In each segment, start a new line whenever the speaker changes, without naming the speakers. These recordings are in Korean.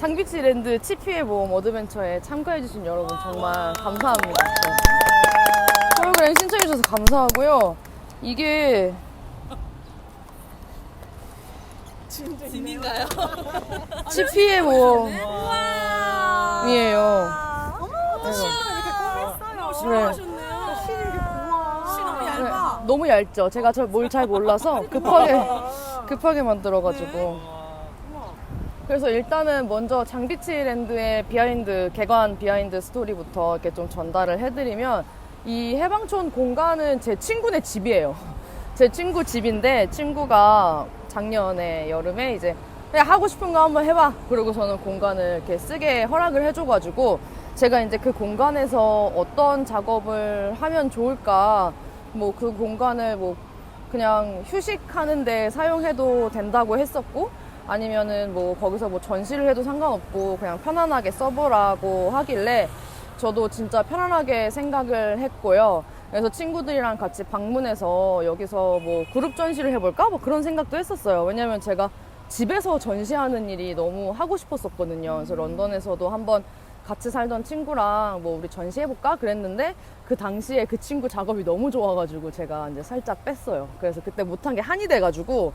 장비치랜드 치피의 모험 어드벤처에 참가해주신 여러분 정말 감사합니다. 프로그램 신청해주셔서 감사하고요. 이게
짐인가요?
치피의 모험이에요.
어머, 실을 이렇게 꺼냈어요. 실하셨네요. 실이 이렇게 고와. 실 너무 얇아.
네, 너무 얇죠. 제가 뭘 잘 몰라서 급하게 만들어가지고. 그래서 일단은 먼저 장비치랜드의 개관 비하인드 스토리부터 이렇게 좀 전달을 해드리면, 이 해방촌 공간은 제 친구네 집이에요. 제 친구 집인데, 친구가 작년에 여름에 이제 그냥 하고 싶은 거 한번 해봐. 그러고 저는 공간을 이렇게 쓰게 허락을 해줘가지고, 제가 이제 그 공간에서 어떤 작업을 하면 좋을까, 뭐 그 공간을 뭐 그냥 휴식하는데 사용해도 된다고 했었고, 아니면은 뭐 거기서 뭐 전시를 해도 상관없고 그냥 편안하게 써보라고 하길래 저도 진짜 편안하게 생각을 했고요. 그래서 친구들이랑 같이 방문해서 여기서 뭐 그룹 전시를 해볼까? 뭐 그런 생각도 했었어요. 왜냐면 제가 집에서 전시하는 일이 너무 하고 싶었었거든요. 그래서 런던에서도 한번 같이 살던 친구랑 뭐 우리 전시해볼까? 그랬는데 그 당시에 그 친구 작업이 너무 좋아가지고 제가 이제 살짝 뺐어요. 그래서 그때 못한 게 한이 돼가지고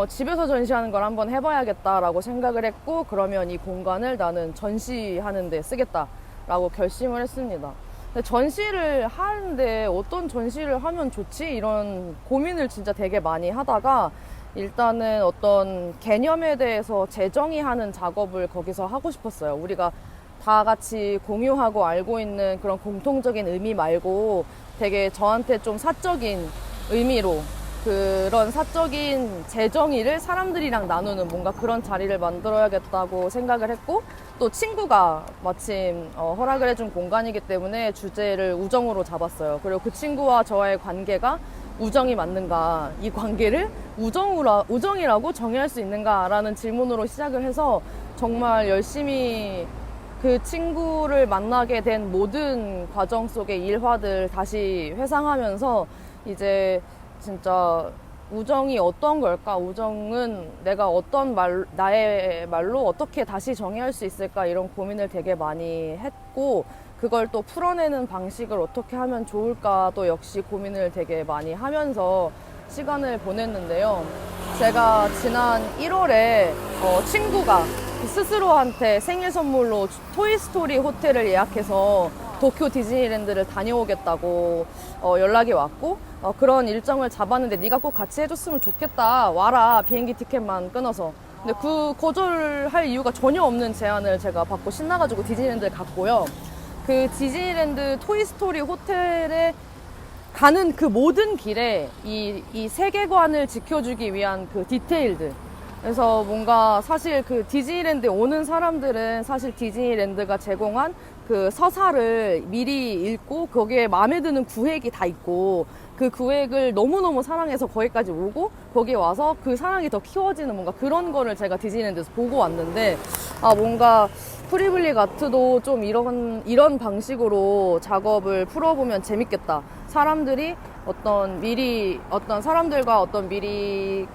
집에서 전시하는 걸 한번 해봐야겠다라고 생각을 했고, 그러면 이 공간을 나는 전시하는 데 쓰겠다라고 결심을 했습니다. 근데 전시를 하는데 어떤 전시를 하면 좋지? 이런 고민을 진짜 되게 많이 하다가 일단은 어떤 개념에 대해서 재정의하는 작업을 거기서 하고 싶었어요. 우리가 다 같이 공유하고 알고 있는 그런 공통적인 의미 말고 되게 저한테 좀 사적인 의미로 그런 사적인 재정의를 사람들이랑 나누는 뭔가 그런 자리를 만들어야겠다고 생각을 했고, 또 친구가 마침 허락을 해준 공간이기 때문에 주제를 우정으로 잡았어요. 그리고 그 친구와 저의 관계가 우정이 맞는가, 이 관계를 우정이라고 정의할 수 있는가라는 질문으로 시작을 해서 정말 열심히 그 친구를 만나게 된 모든 과정 속의 일화들 다시 회상하면서 이제 진짜 우정이 어떤 걸까? 우정은 내가 나의 말로 어떻게 다시 정의할 수 있을까? 이런 고민을 되게 많이 했고, 그걸 또 풀어내는 방식을 어떻게 하면 좋을까? 또 역시 고민을 되게 많이 하면서 시간을 보냈는데요. 제가 지난 1월에 친구가 스스로한테 생일 선물로 토이스토리 호텔을 예약해서 도쿄 디즈니랜드를 다녀오겠다고 연락이 왔고, 그런 일정을 잡았는데 네가 꼭 같이 해줬으면 좋겠다, 와라, 비행기 티켓만 끊어서. 근데 그 거절할 이유가 전혀 없는 제안을 제가 받고 신나가지고 디즈니랜드에 갔고요. 그 디즈니랜드 토이스토리 호텔에 가는 그 모든 길에 이 세계관을 지켜주기 위한 그 디테일들, 그래서 뭔가 사실 그 디즈니랜드에 오는 사람들은 사실 디즈니랜드가 제공한 그 서사를 미리 읽고 거기에 마음에 드는 구획이 다 있고, 그 구획을 너무너무 사랑해서 거기까지 오고 거기 와서 그 사랑이 더 키워지는 뭔가 그런 거를 제가 디즈니랜드에서 보고 왔는데, 뭔가 프리블리 아트도 좀 이런 방식으로 작업을 풀어보면 재밌겠다. 어떤 사람들과 미리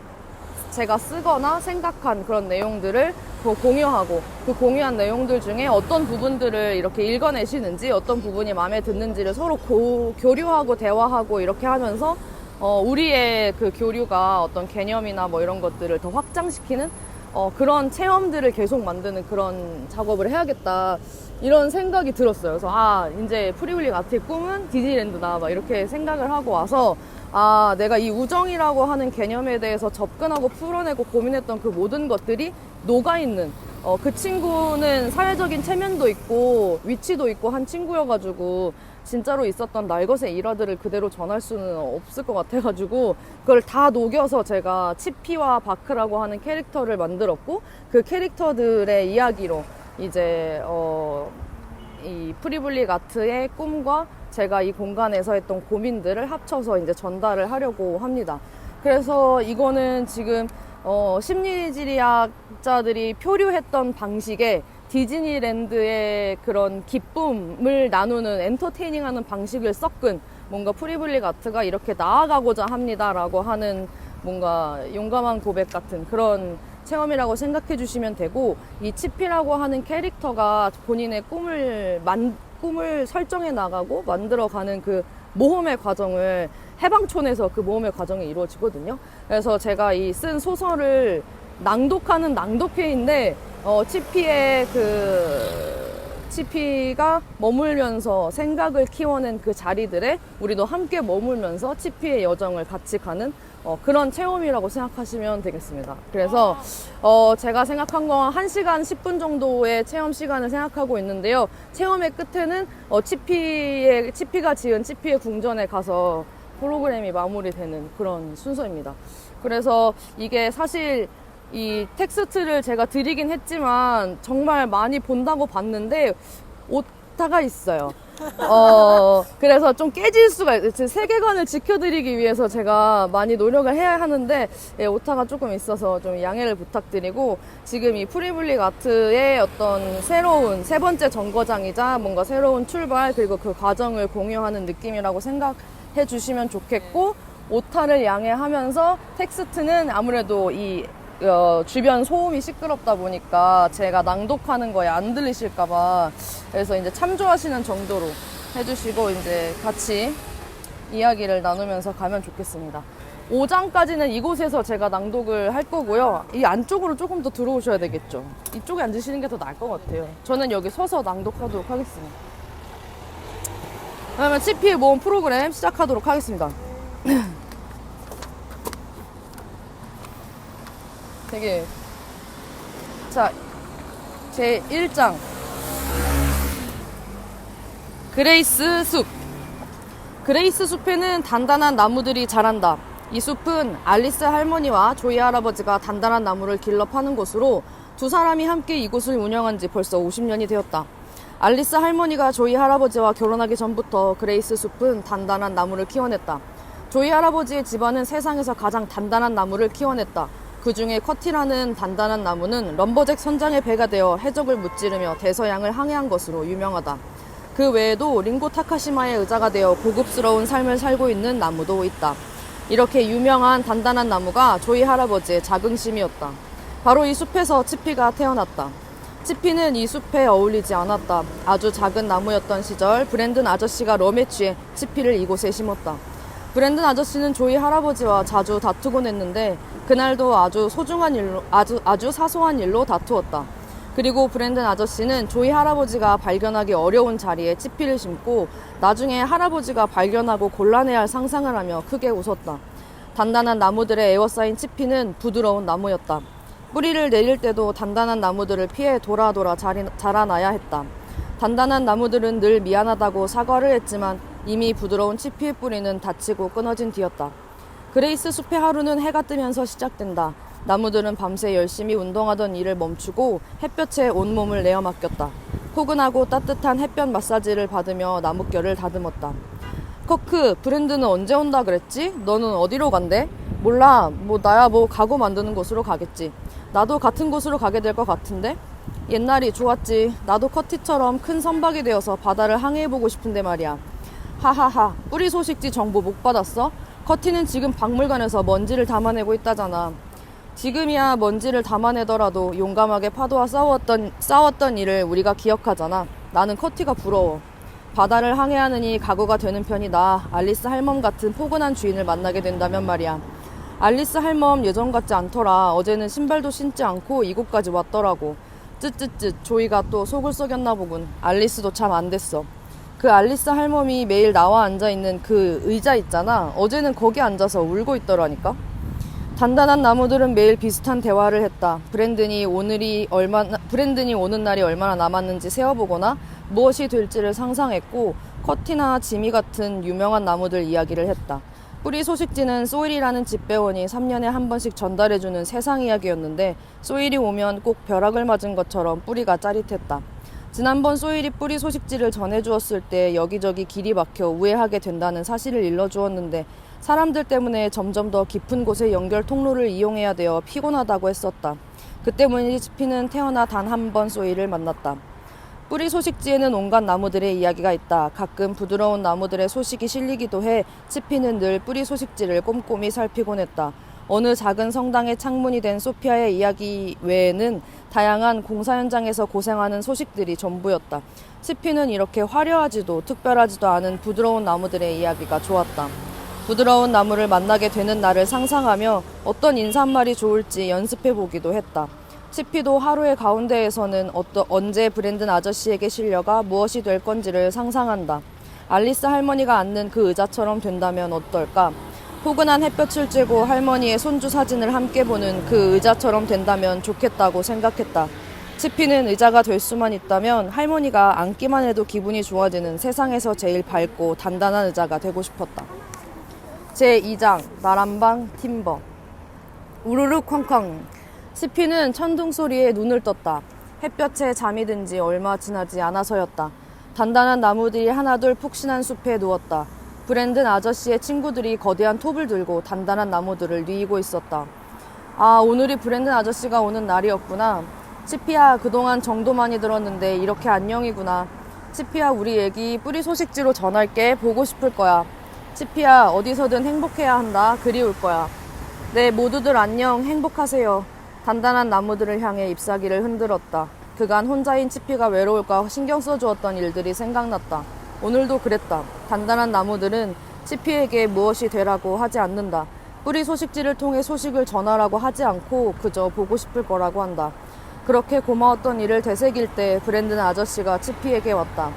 제가 쓰거나 생각한 그런 내용들을 공유하고, 그 공유한 내용들 중에 어떤 부분들을 이렇게 읽어내시는지, 어떤 부분이 마음에 드는지를 서로 교류하고 대화하고 이렇게 하면서 우리의 그 교류가 어떤 개념이나 뭐 이런 것들을 더 확장시키는 그런 체험들을 계속 만드는 그런 작업을 해야겠다, 이런 생각이 들었어요. 그래서 이제 프리블리 아트의 꿈은 디즈니랜드다, 막 이렇게 생각을 하고 와서 내가 이 우정이라고 하는 개념에 대해서 접근하고 풀어내고 고민했던 그 모든 것들이 녹아있는, 그 친구는 사회적인 체면도 있고 위치도 있고 한 친구여가지고 진짜로 있었던 날것의 일화들을 그대로 전할 수는 없을 것 같아가지고 그걸 다 녹여서 제가 치피와 바크라고 하는 캐릭터를 만들었고, 그 캐릭터들의 이야기로 이제 이 프리블리 아트의 꿈과 제가 이 공간에서 했던 고민들을 합쳐서 이제 전달을 하려고 합니다. 그래서 이거는 지금 심리지리학자들이 표류했던 방식의 디즈니랜드의 그런 기쁨을 나누는 엔터테이닝하는 방식을 섞은 뭔가 프리블리 아트가 이렇게 나아가고자 합니다라고 하는 뭔가 용감한 고백 같은 그런 체험이라고 생각해 주시면 되고, 이 치피라고 하는 캐릭터가 본인의 꿈을 설정해 나가고 만들어가는 그 모험의 과정을 해방촌에서 그 모험의 과정이 이루어지거든요. 그래서 제가 이 쓴 소설을 낭독하는 낭독회인데, 치피가 머물면서 생각을 키워낸 그 자리들에 우리도 함께 머물면서 치피의 여정을 같이 가는 그런 체험이라고 생각하시면 되겠습니다. 그래서 제가 생각한 건 1시간 10분 정도의 체험 시간을 생각하고 있는데요. 체험의 끝에는 치피가 지은 치피의 궁전에 가서 프로그램이 마무리되는 그런 순서입니다. 그래서 이게 사실 이 텍스트를 제가 드리긴 했지만 정말 많이 본다고 봤는데 오타가 있어요. 그래서 좀 깨질 수가 있어요. 제 세계관을 지켜드리기 위해서 제가 많이 노력을 해야 하는데, 예, 오타가 조금 있어서 좀 양해를 부탁드리고, 지금 이 프리블릭 아트의 어떤 새로운 세 번째 정거장이자 뭔가 새로운 출발, 그리고 그 과정을 공유하는 느낌이라고 생각해 주시면 좋겠고, 오타를 양해하면서 텍스트는 아무래도 이 주변 소음이 시끄럽다 보니까 제가 낭독하는 거에 안 들리실까봐, 그래서 이제 참조하시는 정도로 해주시고 이제 같이 이야기를 나누면서 가면 좋겠습니다. 5장까지는 이곳에서 제가 낭독을 할 거고요. 이 안쪽으로 조금 더 들어오셔야 되겠죠. 이쪽에 앉으시는 게 더 나을 것 같아요. 저는 여기 서서 낭독하도록 하겠습니다. 그러면 치피의 모험 프로그램 시작하도록 하겠습니다. 되게, 자, 제 1장 그레이스 숲. 그레이스 숲에는 단단한 나무들이 자란다. 이 숲은 알리스 할머니와 조이 할아버지가 단단한 나무를 길러 파는 곳으로 두 사람이 함께 이곳을 운영한 지 벌써 50년이 되었다. 알리스 할머니가 조이 할아버지와 결혼하기 전부터 그레이스 숲은 단단한 나무를 키워냈다. 조이 할아버지의 집안은 세상에서 가장 단단한 나무를 키워냈다. 그 중에 커티라는 단단한 나무는 럼버잭 선장의 배가 되어 해적을 무찌르며 대서양을 항해한 것으로 유명하다. 그 외에도 링고 타카시마의 의자가 되어 고급스러운 삶을 살고 있는 나무도 있다. 이렇게 유명한 단단한 나무가 조이 할아버지의 자긍심이었다. 바로 이 숲에서 치피가 태어났다. 치피는 이 숲에 어울리지 않았다. 아주 작은 나무였던 시절 브랜든 아저씨가 럼에 취해 치피를 이곳에 심었다. 브랜든 아저씨는 조이 할아버지와 자주 다투곤 했는데 그날도 아주 사소한 일로 다투었다. 그리고 브랜든 아저씨는 조이 할아버지가 발견하기 어려운 자리에 치피를 심고 나중에 할아버지가 발견하고 곤란해할 상상을 하며 크게 웃었다. 단단한 나무들에 에워싸인 치피는 부드러운 나무였다. 뿌리를 내릴 때도 단단한 나무들을 피해 돌아 자라나야 했다. 단단한 나무들은 늘 미안하다고 사과를 했지만 이미 부드러운 치피의 뿌리는 다치고 끊어진 뒤였다. 그레이스 숲의 하루는 해가 뜨면서 시작된다. 나무들은 밤새 열심히 운동하던 일을 멈추고 햇볕에 온몸을 내어 맡겼다. 포근하고 따뜻한 햇볕 마사지를 받으며 나뭇결을 다듬었다. 커크, 브랜드는 언제 온다 그랬지? 너는 어디로 간대? 몰라. 나야 가구 만드는 곳으로 가겠지. 나도 같은 곳으로 가게 될 것 같은데? 옛날이 좋았지. 나도 커티처럼 큰 선박이 되어서 바다를 항해해보고 싶은데 말이야. 하하하. 뿌리 소식지 정보 못 받았어? 커티는 지금 박물관에서 먼지를 담아내고 있다잖아. 지금이야 먼지를 담아내더라도 용감하게 파도와 싸웠던 일을 우리가 기억하잖아. 나는 커티가 부러워. 바다를 항해하느니 각오가 되는 편이 나아. 알리스 할멈 같은 포근한 주인을 만나게 된다면 말이야. 알리스 할멈 예전 같지 않더라. 어제는 신발도 신지 않고 이곳까지 왔더라고. 쯧쯧쯧. 조이가 또 속을 썩였나 보군. 알리스도 참 안 됐어. 그 알리스 할멈이 매일 나와 앉아있는 그 의자 있잖아. 어제는 거기 앉아서 울고 있더라니까. 단단한 나무들은 매일 비슷한 대화를 했다. 브랜든이 오는 날이 얼마나 남았는지 세어보거나 무엇이 될지를 상상했고 커티나 지미 같은 유명한 나무들 이야기를 했다. 뿌리 소식지는 소일이라는 집배원이 3년에 한 번씩 전달해주는 세상 이야기였는데 소일이 오면 꼭 벼락을 맞은 것처럼 뿌리가 짜릿했다. 지난번 소일이 뿌리 소식지를 전해주었을 때 여기저기 길이 막혀 우회하게 된다는 사실을 일러주었는데 사람들 때문에 점점 더 깊은 곳의 연결 통로를 이용해야 되어 피곤하다고 했었다. 그 때문인지 치피는 태어나 단 한 번 소일을 만났다. 뿌리 소식지에는 온갖 나무들의 이야기가 있다. 가끔 부드러운 나무들의 소식이 실리기도 해 치피는 늘 뿌리 소식지를 꼼꼼히 살피곤 했다. 어느 작은 성당의 창문이 된 소피아의 이야기 외에는 다양한 공사 현장에서 고생하는 소식들이 전부였다. 치피는 이렇게 화려하지도 특별하지도 않은 부드러운 나무들의 이야기가 좋았다. 부드러운 나무를 만나게 되는 날을 상상하며 어떤 인사말이 좋을지 연습해보기도 했다. 치피도 하루의 가운데에서는 언제 브랜든 아저씨에게 실려가 무엇이 될 건지를 상상한다. 알리스 할머니가 앉는 그 의자처럼 된다면 어떨까? 포근한 햇볕을 쬐고 할머니의 손주 사진을 함께 보는 그 의자처럼 된다면 좋겠다고 생각했다. 치피는 의자가 될 수만 있다면 할머니가 앉기만 해도 기분이 좋아지는 세상에서 제일 밝고 단단한 의자가 되고 싶었다. 제2장 나란방 팀버. 우르르 쾅쾅. 치피는 천둥 소리에 눈을 떴다. 햇볕에 잠이 든 지 얼마 지나지 않아서였다. 단단한 나무들이 하나둘 푹신한 숲에 누웠다. 브랜든 아저씨의 친구들이 거대한 톱을 들고 단단한 나무들을 뉘고 있었다. 아, 오늘이 브랜든 아저씨가 오는 날이었구나. 치피야, 그동안 정도 많이 들었는데 이렇게 안녕이구나. 치피야, 우리 애기 뿌리 소식지로 전할게. 보고 싶을 거야. 치피야, 어디서든 행복해야 한다. 그리울 거야. 네, 모두들 안녕. 행복하세요. 단단한 나무들을 향해 잎사귀를 흔들었다. 그간 혼자인 치피가 외로울까 신경 써주었던 일들이 생각났다. 오늘도 그랬다. 단단한 나무들은 치피에게 무엇이 되라고 하지 않는다. 뿌리 소식지를 통해 소식을 전하라고 하지 않고 그저 보고 싶을 거라고 한다. 그렇게 고마웠던 일을 되새길 때 브랜든 아저씨가 치피에게 왔다.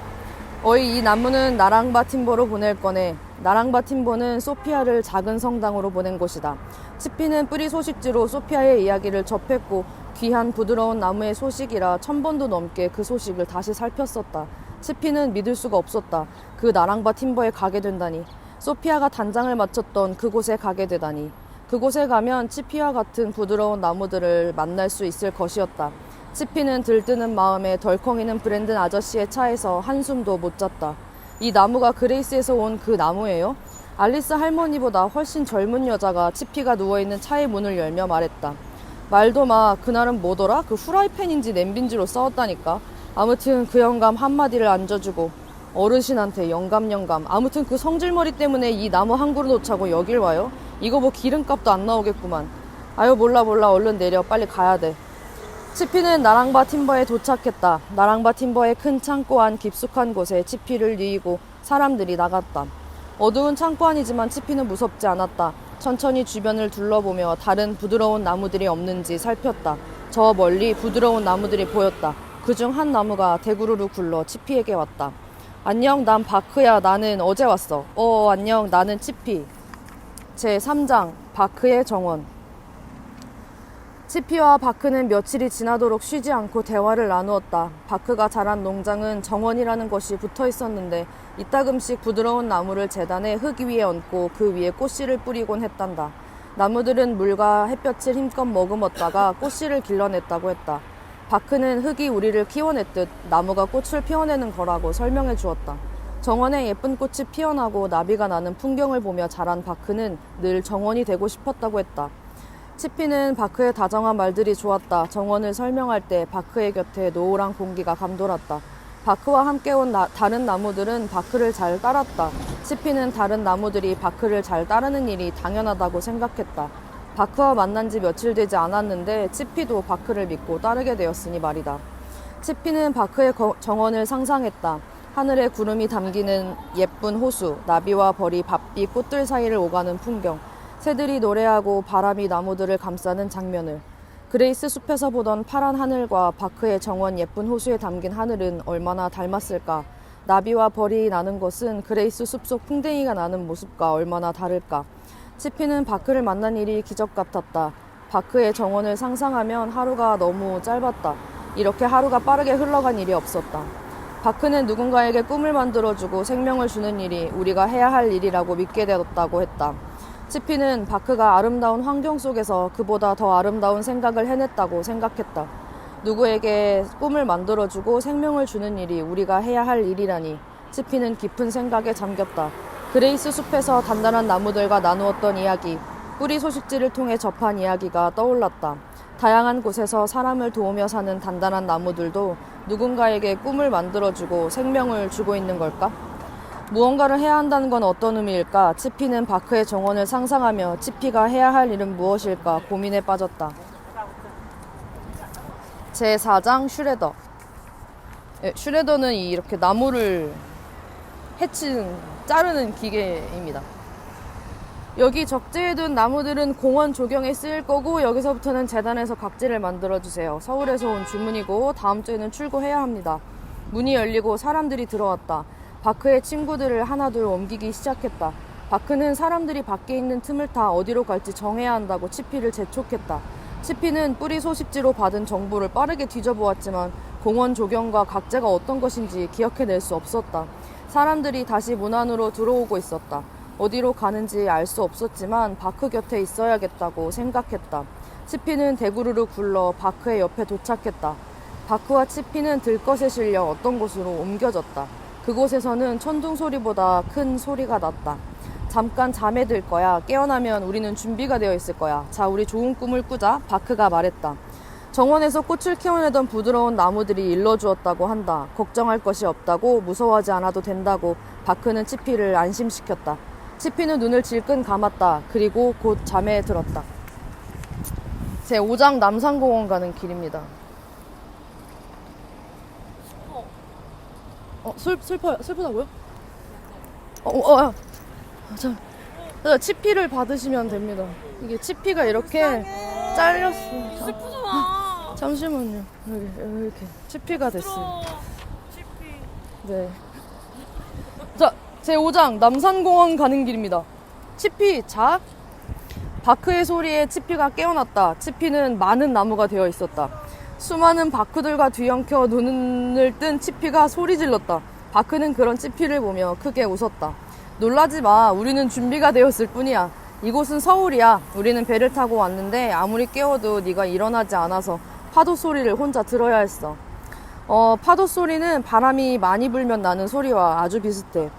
어이, 이 나무는 나랑바 팀버로 보낼 거네. 나랑바 팀버는 소피아를 작은 성당으로 보낸 곳이다. 치피는 뿌리 소식지로 소피아의 이야기를 접했고 귀한 부드러운 나무의 소식이라 1000번도 넘게 그 소식을 다시 살폈었다. 치피는 믿을 수가 없었다. 그 나랑바 팀버에 가게 된다니. 소피아가 단장을 마쳤던 그곳에 가게 되다니. 그곳에 가면 치피와 같은 부드러운 나무들을 만날 수 있을 것이었다. 치피는 들뜨는 마음에 덜컹이는 브랜든 아저씨의 차에서 한숨도 못 잤다. 이 나무가 그레이스에서 온 그 나무예요? 알리스 할머니보다 훨씬 젊은 여자가 치피가 누워있는 차의 문을 열며 말했다. 말도 마. 그날은 뭐더라? 그 후라이팬인지 냄비인지로 싸웠다니까. 아무튼 그 영감 한마디를 얹어주고 어르신한테 영감. 아무튼 그 성질머리 때문에 이 나무 한 그루 놓자고 여길 와요? 이거 뭐 기름값도 안 나오겠구만. 아유, 몰라. 얼른 내려. 빨리 가야 돼. 치피는 나랑바 팀버에 도착했다. 나랑바 팀버의 큰 창고 안 깊숙한 곳에 치피를 뉘고 사람들이 나갔다. 어두운 창고 안이지만 치피는 무섭지 않았다. 천천히 주변을 둘러보며 다른 부드러운 나무들이 없는지 살폈다. 저 멀리 부드러운 나무들이 보였다. 그중 한 나무가 대구르르 굴러 치피에게 왔다. 안녕, 난 바크야. 나는 어제 왔어. 안녕, 나는 치피. 제3장 바크의 정원. 치피와 바크는 며칠이 지나도록 쉬지 않고 대화를 나누었다. 바크가 자란 농장은 정원이라는 것이 붙어 있었는데 이따금씩 부드러운 나무를 재단해 흙 위에 얹고 그 위에 꽃씨를 뿌리곤 했단다. 나무들은 물과 햇볕을 힘껏 머금었다가 꽃씨를 길러냈다고 했다. 바크는 흙이 우리를 키워냈듯 나무가 꽃을 피워내는 거라고 설명해 주었다. 정원에 예쁜 꽃이 피어나고 나비가 나는 풍경을 보며 자란 바크는 늘 정원이 되고 싶었다고 했다. 치피는 바크의 다정한 말들이 좋았다. 정원을 설명할 때 바크의 곁에 노을한 공기가 감돌았다. 바크와 함께 온 다른 나무들은 바크를 잘 따랐다. 치피는 다른 나무들이 바크를 잘 따르는 일이 당연하다고 생각했다. 바크와 만난 지 며칠 되지 않았는데 치피도 바크를 믿고 따르게 되었으니 말이다. 치피는 바크의 정원을 상상했다. 하늘에 구름이 담기는 예쁜 호수, 나비와 벌이 바삐 꽃들 사이를 오가는 풍경, 새들이 노래하고 바람이 나무들을 감싸는 장면을. 그레이스 숲에서 보던 파란 하늘과 바크의 정원 예쁜 호수에 담긴 하늘은 얼마나 닮았을까. 나비와 벌이 나는 것은 그레이스 숲속 풍뎅이가 나는 모습과 얼마나 다를까. 치피는 바크를 만난 일이 기적 같았다. 바크의 정원을 상상하면 하루가 너무 짧았다. 이렇게 하루가 빠르게 흘러간 일이 없었다. 바크는 누군가에게 꿈을 만들어주고 생명을 주는 일이 우리가 해야 할 일이라고 믿게 되었다고 했다. 치피는 바크가 아름다운 환경 속에서 그보다 더 아름다운 생각을 해냈다고 생각했다. 누구에게 꿈을 만들어주고 생명을 주는 일이 우리가 해야 할 일이라니. 치피는 깊은 생각에 잠겼다. 그레이스 숲에서 단단한 나무들과 나누었던 이야기, 뿌리 소식지를 통해 접한 이야기가 떠올랐다. 다양한 곳에서 사람을 도우며 사는 단단한 나무들도 누군가에게 꿈을 만들어주고 생명을 주고 있는 걸까? 무언가를 해야 한다는 건 어떤 의미일까? 치피는 바크의 정원을 상상하며 치피가 해야 할 일은 무엇일까 고민에 빠졌다. 제4장 슈레더. 슈레더는 이렇게 나무를 자르는 기계입니다. 여기 적재해둔 나무들은 공원 조경에 쓰일 거고 여기서부터는 재단에서 각지를 만들어주세요. 서울에서 온 주문이고 다음 주에는 출고해야 합니다. 문이 열리고 사람들이 들어왔다. 바크의 친구들을 하나둘 옮기기 시작했다. 바크는 사람들이 밖에 있는 틈을 타 어디로 갈지 정해야 한다고 치피를 재촉했다. 치피는 뿌리 소식지로 받은 정보를 빠르게 뒤져보았지만 공원 조경과 각재가 어떤 것인지 기억해낼 수 없었다. 사람들이 다시 문 안으로 들어오고 있었다. 어디로 가는지 알 수 없었지만 바크 곁에 있어야겠다고 생각했다. 치피는 대구르르 굴러 바크의 옆에 도착했다. 바크와 치피는 들것에 실려 어떤 곳으로 옮겨졌다. 그곳에서는 천둥 소리보다 큰 소리가 났다. 잠깐 잠에 들 거야. 깨어나면 우리는 준비가 되어 있을 거야. 자, 우리 좋은 꿈을 꾸자. 바크가 말했다. 정원에서 꽃을 키워내던 부드러운 나무들이 일러주었다고 한다. 걱정할 것이 없다고, 무서워하지 않아도 된다고 바크는 치피를 안심시켰다. 치피는 눈을 질끈 감았다. 그리고 곧 잠에 들었다. 제5장 남산공원 가는 길입니다. 슬프다고요? 치피를 받으시면 됩니다. 이게 치피가 이렇게 잘렸어요.
슬프잖아.
잠시만요. 이렇게 치피가 됐어요.
치피.
네. 자, 제5장 남산공원 가는 길입니다. 치피 자. 바크의 소리에 치피가 깨어났다. 치피는 많은 나무가 되어 있었다. 수많은 바크들과 뒤엉켜 눈을 뜬 치피가 소리 질렀다. 바크는 그런 치피를 보며 크게 웃었다. 놀라지 마. 우리는 준비가 되었을 뿐이야. 이곳은 서울이야. 우리는 배를 타고 왔는데 아무리 깨워도 네가 일어나지 않아서 파도 소리를 혼자 들어야 했어. 파도 소리는 바람이 많이 불면 나는 소리와 아주 비슷해.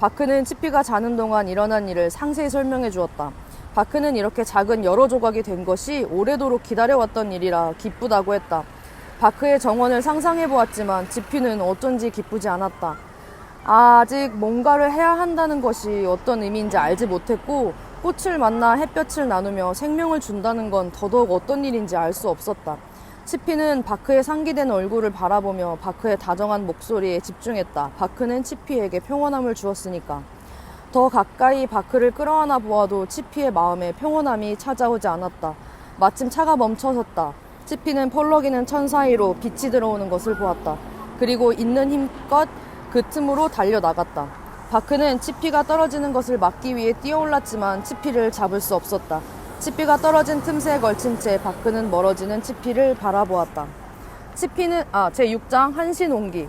바크는 치피가 자는 동안 일어난 일을 상세히 설명해 주었다. 바크는 이렇게 작은 여러 조각이 된 것이 오래도록 기다려왔던 일이라 기쁘다고 했다. 바크의 정원을 상상해 보았지만 치피는 어쩐지 기쁘지 않았다. 아직 뭔가를 해야 한다는 것이 어떤 의미인지 알지 못했고 꽃을 만나 햇볕을 나누며 생명을 준다는 건 더더욱 어떤 일인지 알 수 없었다. 치피는 바크의 상기된 얼굴을 바라보며 바크의 다정한 목소리에 집중했다. 바크는 치피에게 평온함을 주었으니까. 더 가까이 바크를 끌어안아 보아도 치피의 마음에 평온함이 찾아오지 않았다. 마침 차가 멈춰섰다. 치피는 펄럭이는 천 사이로 빛이 들어오는 것을 보았다. 그리고 있는 힘껏 그 틈으로 달려나갔다. 바크는 치피가 떨어지는 것을 막기 위해 뛰어올랐지만 치피를 잡을 수 없었다. 치피가 떨어진 틈새에 걸친 채 바크는 멀어지는 치피를 바라보았다. 제6장 한신옹기.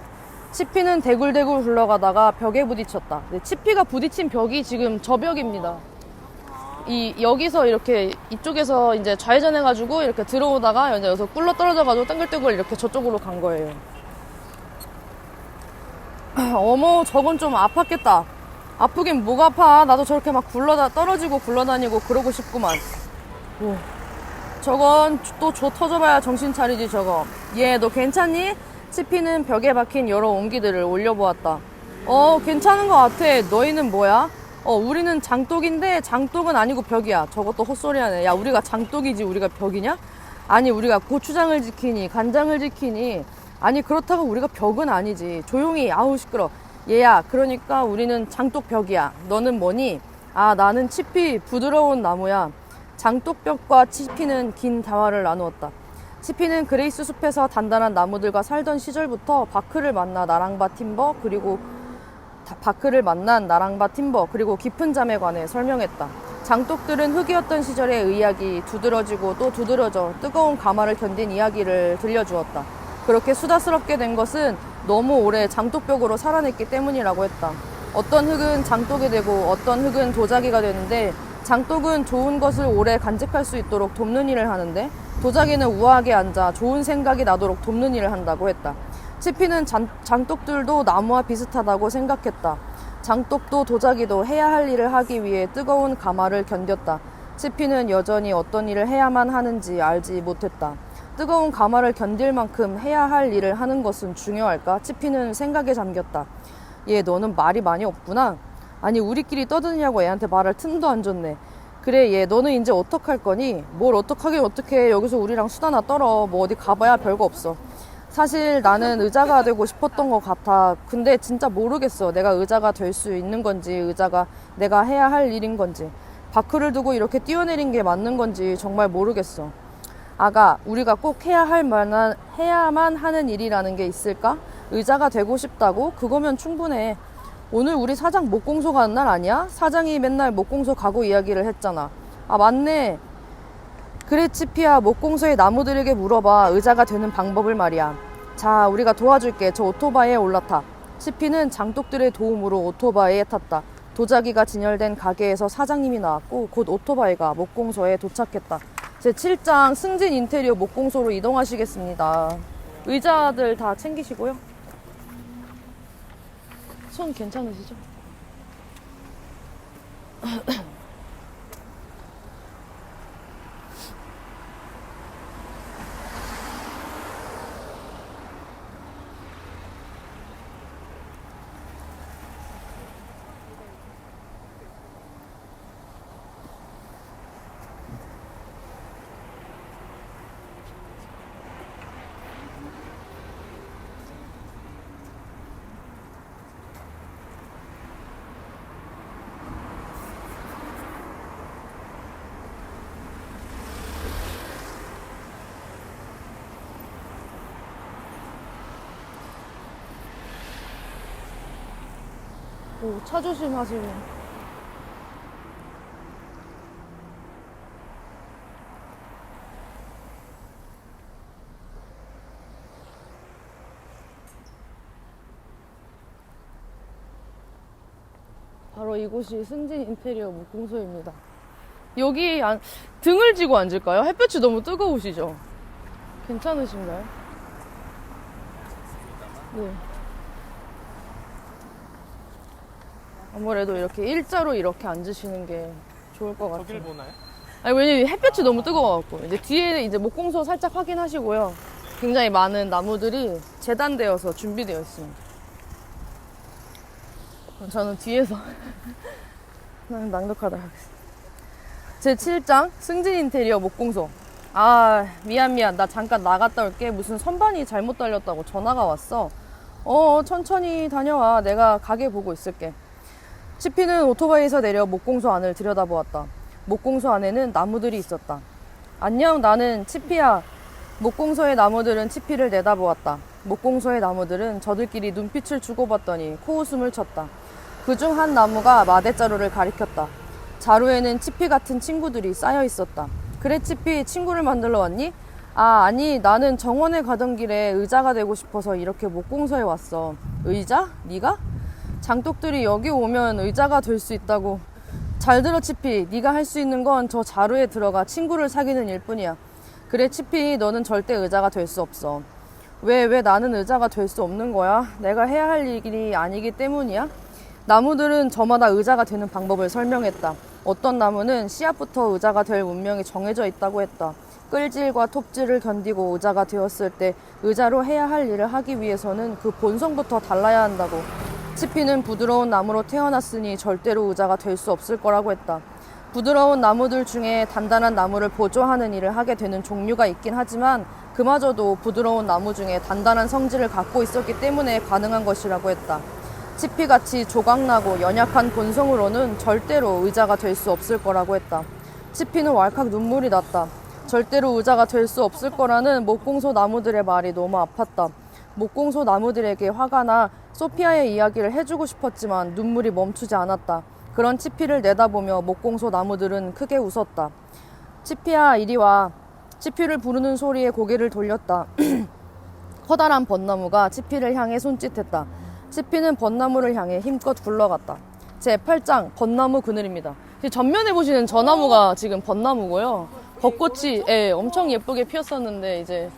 치피는 대굴대굴 굴러가다가 벽에 부딪혔다. 네, 치피가 부딪힌 벽이 지금 저 벽입니다. 여기서 이렇게 이쪽에서 이제 좌회전해가지고 이렇게 들어오다가 이제 여기서 꿀러 떨어져가지고 땡글땡글 이렇게 저쪽으로 간 거예요. 어머, 저건 좀 아팠겠다. 아프긴 뭐가 아파. 나도 저렇게 막 떨어지고 굴러다니고 그러고 싶구만. 오. 저건 또 터져봐야 정신 차리지 저거. 얘 너 괜찮니? 치피는 벽에 박힌 여러 옹기들을 올려보았다. 괜찮은 것 같아. 너희는 뭐야? 우리는 장독인데 장독은 아니고 벽이야. 저것도 헛소리하네. 야, 우리가 장독이지 우리가 벽이냐? 아니, 우리가 고추장을 지키니 간장을 지키니. 아니, 그렇다고 우리가 벽은 아니지. 조용히. 아우 시끄러. 얘야, 그러니까 우리는 장독벽이야. 너는 뭐니? 아, 나는 치피, 부드러운 나무야. 장독벽과 치피는 긴 대화를 나누었다. 치피는 그레이스 숲에서 단단한 나무들과 살던 시절부터 바크를 만난 나랑바 팀버 그리고 깊은 잠에 관해 설명했다. 장독들은 흙이었던 시절의 의학이 두드러지고 또 두드러져 뜨거운 가마를 견딘 이야기를 들려주었다. 그렇게 수다스럽게 된 것은 너무 오래 장독벽으로 살아냈기 때문이라고 했다. 어떤 흙은 장독이 되고 어떤 흙은 도자기가 되는데 장독은 좋은 것을 오래 간직할 수 있도록 돕는 일을 하는데 도자기는 우아하게 앉아 좋은 생각이 나도록 돕는 일을 한다고 했다. 치피는 장독들도 나무와 비슷하다고 생각했다. 장독도 도자기도 해야 할 일을 하기 위해 뜨거운 가마를 견뎠다. 치피는 여전히 어떤 일을 해야만 하는지 알지 못했다. 뜨거운 가마를 견딜 만큼 해야 할 일을 하는 것은 중요할까? 치피는 생각에 잠겼다. 얘 너는 말이 많이 없구나. 아니 우리끼리 떠드냐고 애한테 말할 틈도 안 줬네. 그래 얘 너는 이제 어떡할 거니? 뭘 어떡하긴 어떡해. 여기서 우리랑 수다나 떨어. 뭐 어디 가봐야 별거 없어. 사실 나는 의자가 되고 싶었던 것 같아. 근데 진짜 모르겠어. 내가 의자가 될 수 있는 건지, 의자가 내가 해야 할 일인 건지, 바크를 두고 이렇게 뛰어내린 게 맞는 건지 정말 모르겠어. 아가, 우리가 꼭 해야만 하는 일이라는 게 있을까? 의자가 되고 싶다고? 그거면 충분해. 오늘 우리 사장 목공소 가는 날 아니야? 사장이 맨날 목공소 가고 이야기를 했잖아. 아, 맞네. 그래 치피야, 목공소의 나무들에게 물어봐. 의자가 되는 방법을 말이야. 자, 우리가 도와줄게. 저 오토바이에 올라타. 치피는 장독들의 도움으로 오토바이에 탔다. 도자기가 진열된 가게에서 사장님이 나왔고 곧 오토바이가 목공소에 도착했다. 제7장 승진 인테리어 목공소로 이동하시겠습니다. 의자들 다 챙기시고요. 손 괜찮으시죠? 오, 차 조심하시고. 바로 이곳이 승진 인테리어 목공소입니다. 여기 등을 지고 앉을까요? 햇볕이 너무 뜨거우시죠? 괜찮으신가요? 네. 아무래도 이렇게 일자로 이렇게 앉으시는 게 좋을 것 같아요.
저길 보나요?
아니, 왜냐면 햇볕이 너무 뜨거워갖고. 이제 뒤에 이제 목공소 살짝 확인하시고요. 굉장히 많은 나무들이 재단되어서 준비되어 있습니다. 저는 뒤에서 그냥 낭독하도록 하겠습니다. 제7장 승진 인테리어 목공소. 아, 미안. 나 잠깐 나갔다 올게. 무슨 선반이 잘못 달렸다고 전화가 왔어. 천천히 다녀와. 내가 가게 보고 있을게. 치피는 오토바이에서 내려 목공소 안을 들여다보았다. 목공소 안에는 나무들이 있었다. 안녕, 나는 치피야. 목공소의 나무들은 치피를 내다보았다. 목공소의 나무들은 저들끼리 눈빛을 주고받더니 코웃음을 쳤다. 그중 한 나무가 마대자루를 가리켰다. 자루에는 치피 같은 친구들이 쌓여 있었다. 그래 치피, 친구를 만들러 왔니? 아, 아니, 나는 정원에 가던 길에 의자가 되고 싶어서 이렇게 목공소에 왔어. 의자? 네가? 장독들이 여기 오면 의자가 될 수 있다고. 잘 들어 치피, 네가 할 수 있는 건 저 자루에 들어가 친구를 사귀는 일뿐이야. 그래 치피, 너는 절대 의자가 될 수 없어. 왜 나는 의자가 될 수 없는 거야? 내가 해야 할 일이 아니기 때문이야? 나무들은 저마다 의자가 되는 방법을 설명했다. 어떤 나무는 씨앗부터 의자가 될 운명이 정해져 있다고 했다. 끌질과 톱질을 견디고 의자가 되었을 때 의자로 해야 할 일을 하기 위해서는 그 본성부터 달라야 한다고. 치피는 부드러운 나무로 태어났으니 절대로 의자가 될 수 없을 거라고 했다. 부드러운 나무들 중에 단단한 나무를 보조하는 일을 하게 되는 종류가 있긴 하지만 그마저도 부드러운 나무 중에 단단한 성질을 갖고 있었기 때문에 가능한 것이라고 했다. 치피같이 조각나고 연약한 본성으로는 절대로 의자가 될 수 없을 거라고 했다. 치피는 왈칵 눈물이 났다. 절대로 의자가 될 수 없을 거라는 목공소 나무들의 말이 너무 아팠다. 목공소 나무들에게 화가 나 소피아의 이야기를 해주고 싶었지만 눈물이 멈추지 않았다. 그런 치피를 내다보며 목공소 나무들은 크게 웃었다. 치피야, 이리 와. 치피를 부르는 소리에 고개를 돌렸다. 커다란 벚나무가 치피를 향해 손짓했다. 치피는 벚나무를 향해 힘껏 굴러갔다. 제8장 벚나무 그늘입니다. 전면에 보시는 저 나무가 지금 벚나무고요. 벚꽃이 엄청 예쁘게 피었었는데 이제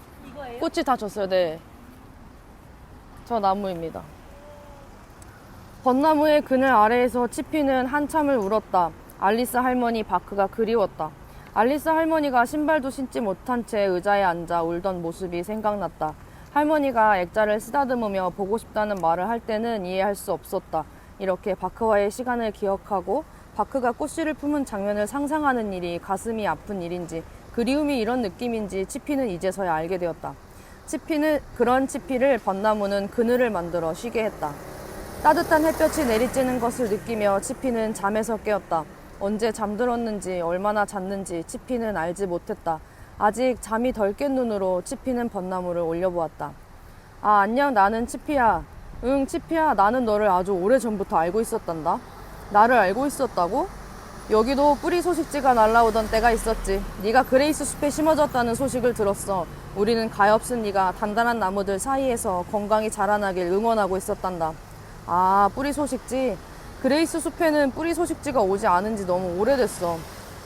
꽃이 다 졌어요. 네. 저 나무입니다. 벚나무의 그늘 아래에서 치피는 한참을 울었다. 알리스 할머니 바크가 그리웠다. 알리스 할머니가 신발도 신지 못한 채 의자에 앉아 울던 모습이 생각났다. 할머니가 액자를 쓰다듬으며 보고 싶다는 말을 할 때는 이해할 수 없었다. 이렇게 바크와의 시간을 기억하고 바크가 꽃씨를 품은 장면을 상상하는 일이 가슴이 아픈 일인지 그리움이 이런 느낌인지 치피는 이제서야 알게 되었다. 그런 치피를 벚나무는 그늘을 만들어 쉬게 했다. 따뜻한 햇볕이 내리쬐는 것을 느끼며 치피는 잠에서 깨었다. 언제 잠들었는지 얼마나 잤는지 치피는 알지 못했다. 아직 잠이 덜 깬 눈으로 치피는 벚나무를 올려보았다. 아, 안녕, 나는 치피야. 응, 치피야, 나는 너를 아주 오래전부터 알고 있었단다. 나를 알고 있었다고? 여기도 뿌리 소식지가 날라오던 때가 있었지. 네가 그레이스 숲에 심어졌다는 소식을 들었어. 우리는 가엾은 네가 단단한 나무들 사이에서 건강히 자라나길 응원하고 있었단다. 아, 뿌리 소식지. 그레이스 숲에는 뿌리 소식지가 오지 않은 지 너무 오래됐어.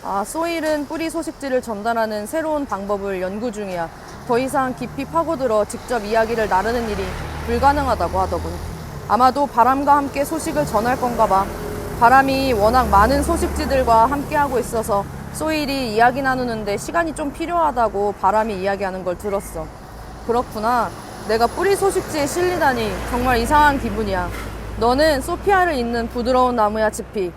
아, 소일은 뿌리 소식지를 전달하는 새로운 방법을 연구 중이야. 더 이상 깊이 파고들어 직접 이야기를 나누는 일이 불가능하다고 하더군. 아마도 바람과 함께 소식을 전할 건가 봐. 바람이 워낙 많은 소식지들과 함께하고 있어서 소일이 이야기 나누는데 시간이 좀 필요하다고 바람이 이야기하는 걸 들었어. 그렇구나. 내가 뿌리 소식지에 실리다니 정말 이상한 기분이야. 너는 소피아를 잇는 부드러운 나무야, 치피.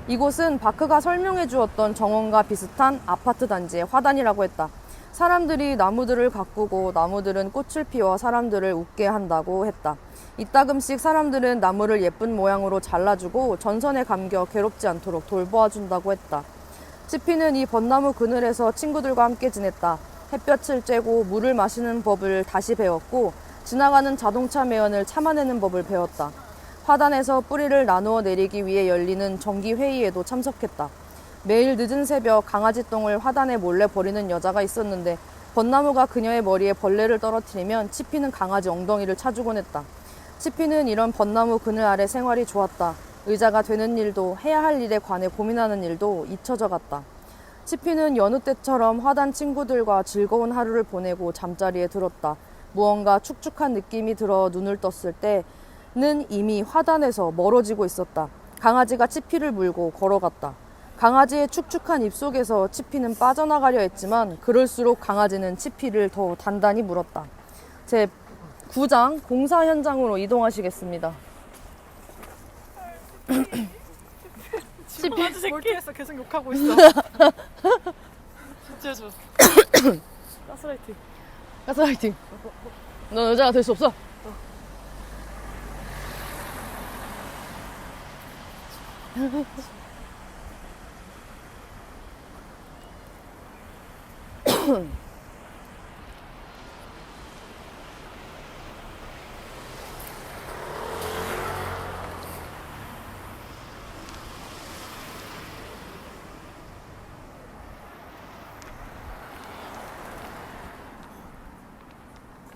이곳은 바크가 설명해 주었던 정원과 비슷한 아파트 단지의 화단이라고 했다. 사람들이 나무들을 가꾸고 나무들은 꽃을 피워 사람들을 웃게 한다고 했다. 이따금씩 사람들은 나무를 예쁜 모양으로 잘라주고 전선에 감겨 괴롭지 않도록 돌보아준다고 했다. 치피는 이 벚나무 그늘에서 친구들과 함께 지냈다. 햇볕을 쬐고 물을 마시는 법을 다시 배웠고 지나가는 자동차 매연을 참아내는 법을 배웠다. 화단에서 뿌리를 나누어 내리기 위해 열리는 정기회의에도 참석했다. 매일 늦은 새벽 강아지 똥을 화단에 몰래 버리는 여자가 있었는데 벚나무가 그녀의 머리에 벌레를 떨어뜨리면 치피는 강아지 엉덩이를 차주곤 했다. 치피는 이런 벚나무 그늘 아래 생활이 좋았다. 의자가 되는 일도 해야 할 일에 관해 고민하는 일도 잊혀져 갔다. 치피는 여느 때처럼 화단 친구들과 즐거운 하루를 보내고 잠자리에 들었다. 무언가 축축한 느낌이 들어 눈을 떴을 때는 이미 화단에서 멀어지고 있었다. 강아지가 치피를 물고 걸어갔다. 강아지의 축축한 입속에서 치피는 빠져나가려 했지만 그럴수록 강아지는 치피를 더 단단히 물었다. 제 9장 공사 현장으로 이동하시겠습니다.
치피 몰트에서 계속 욕하고 있어. 진짜 좋아. 가스라이팅.
가스라이팅. 너 여자가 될 수 없어.